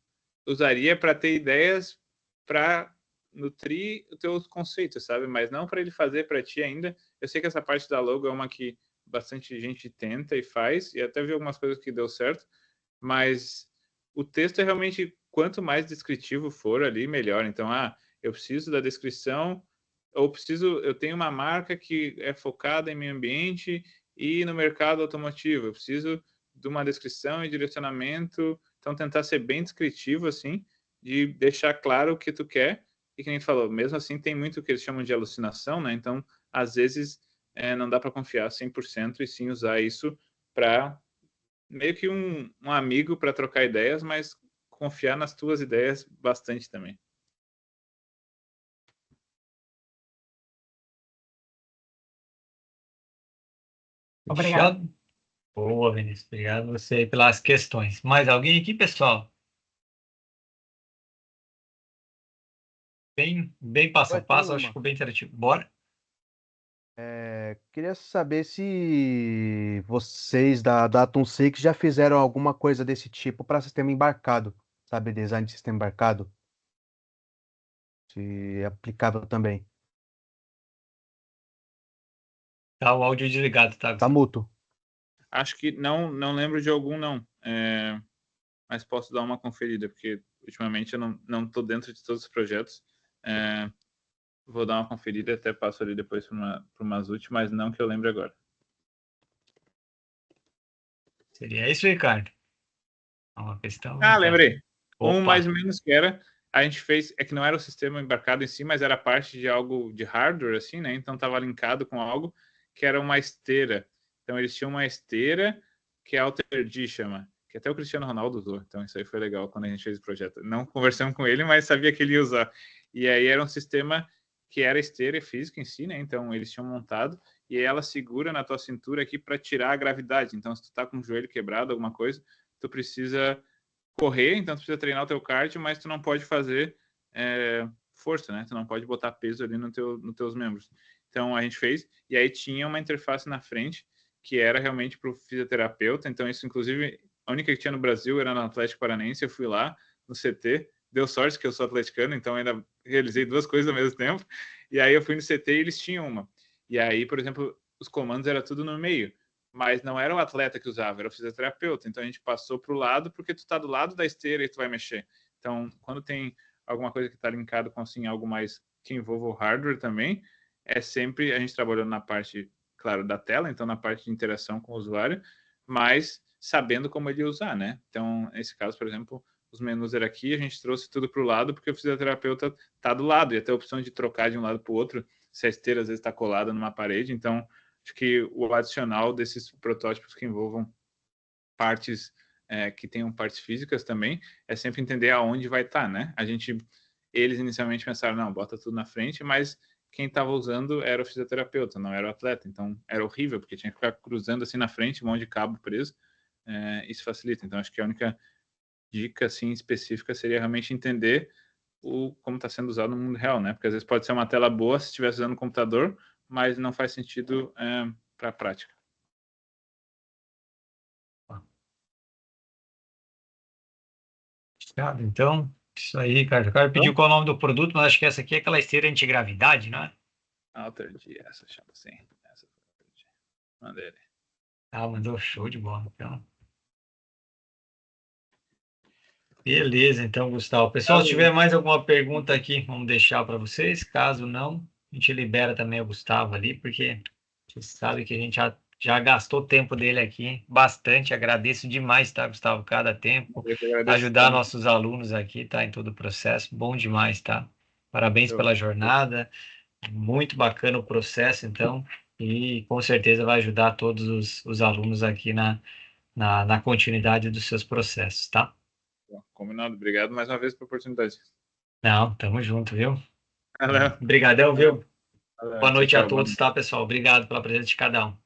A: usaria para ter ideias para nutrir os teus conceitos, sabe? Mas não para ele fazer para ti ainda. Eu sei que essa parte da logo é uma que bastante gente tenta e faz, e até vi algumas coisas que deu certo, mas o texto é realmente, quanto mais descritivo for ali, melhor. Então, eu preciso da descrição, eu tenho uma marca que é focada em meio ambiente e no mercado automotivo, eu preciso de uma descrição e direcionamento, então tentar ser bem descritivo, assim, de deixar claro o que tu quer, e que nem tu falou, mesmo assim tem muito o que eles chamam de alucinação, né, então às vezes não dá para confiar 100% e sim usar isso para meio que um amigo para trocar ideias, mas confiar nas tuas ideias bastante também.
C: Obrigado.
B: Fechado? Boa, Vinícius. Obrigado você aí pelas questões. Mais alguém aqui, pessoal? Bem passo a
D: Vai ter
B: passo, acho que
D: uma.
B: ficou bem interativo. Bora?
D: Queria saber se vocês da Atom Six já fizeram alguma coisa desse tipo para sistema embarcado, sabe? Design de sistema embarcado. Se é aplicável também.
B: Tá o áudio desligado, tá,
D: Tá
B: Gustavo?
D: mútuo.
A: Acho que não lembro de algum, não. Mas posso dar uma conferida, porque ultimamente eu não estou dentro de todos os projetos. Vou dar uma conferida e até passo ali depois para umas últimas, mas não que eu lembre agora.
B: Seria isso, Ricardo? Uma questão. Então.
A: Lembrei. Um
B: Opa!
A: mais ou menos que era, a gente fez, é que não era o sistema embarcado em si, mas era parte de algo de hardware, assim, né? Então estava linkado com algo que era uma esteira. Então eles tinham uma esteira que é Alter G chama, que até o Cristiano Ronaldo usou. Então isso aí foi legal quando a gente fez o projeto. Não conversamos com ele, mas sabia que ele ia usar. E aí era um sistema que era esteira física em si, né? Então eles tinham montado e aí ela segura na tua cintura aqui para tirar a gravidade. Então se tu tá com o joelho quebrado, alguma coisa, tu precisa correr, então tu precisa treinar o teu cardio, mas tu não pode fazer força, né? Tu não pode botar peso ali nos teus membros. Então a gente fez, e aí tinha uma interface na frente que era realmente para o fisioterapeuta. Então isso, inclusive, a única que tinha no Brasil era no Atlético Paranaense. Eu fui lá no CT, deu sorte que eu sou atleticano, então ainda realizei duas coisas ao mesmo tempo. E aí eu fui no CT e eles tinham uma. E aí, por exemplo, os comandos era tudo no meio, mas não era o atleta que usava, era o fisioterapeuta. Então a gente passou para o lado, porque tu está do lado da esteira e tu vai mexer. Então, quando tem alguma coisa que está linkado com assim, algo mais que envolva o hardware também, é sempre a gente trabalhando na parte, claro, da tela, então na parte de interação com o usuário, mas sabendo como ele usar, né? Então, nesse caso, por exemplo, os menus era aqui, a gente trouxe tudo para o lado, porque o fisioterapeuta está do lado, e até a opção de trocar de um lado para o outro, se a esteira às vezes está colada numa parede. Então, acho que o adicional desses protótipos que envolvam partes que tenham partes físicas também é sempre entender aonde vai estar, né? Eles inicialmente pensaram, não, bota tudo na frente, mas quem estava usando era o fisioterapeuta, não era o atleta. Então era horrível, porque tinha que ficar cruzando assim na frente, um monte de cabo preso. Isso facilita. Então acho que a única dica assim específica seria realmente entender como está sendo usado no mundo real, né? Porque às vezes pode ser uma tela boa se estivesse usando um computador, mas não faz sentido para a prática.
B: Então, isso aí, Ricardo. O cara pediu qual é o nome do produto, mas acho que essa aqui é aquela esteira antigravidade, não é?
A: Alter G, essa chama assim. Essa mandei ele.
B: Mandou show de bola. Então, beleza, então, Gustavo. Pessoal, se tiver mais alguma pergunta aqui, vamos deixar para vocês. Caso não, a gente libera também o Gustavo ali, porque você sabe que a gente já gastou tempo dele aqui bastante. Agradeço demais, tá, Gustavo? Cada tempo. Ajudar nossos alunos aqui, tá? Em todo o processo. Bom demais, tá? Parabéns pela jornada. Muito bacana o processo, então. E com certeza vai ajudar todos os alunos aqui na continuidade dos seus processos, tá?
A: Combinado. Obrigado mais uma vez pela oportunidade.
B: Não, tamo junto, viu?
A: Valeu.
B: Obrigadão, viu?
A: Valeu.
B: Boa noite
A: Tchau,
B: a
A: tchau.
B: todos, tá, pessoal? Obrigado pela presença de cada um.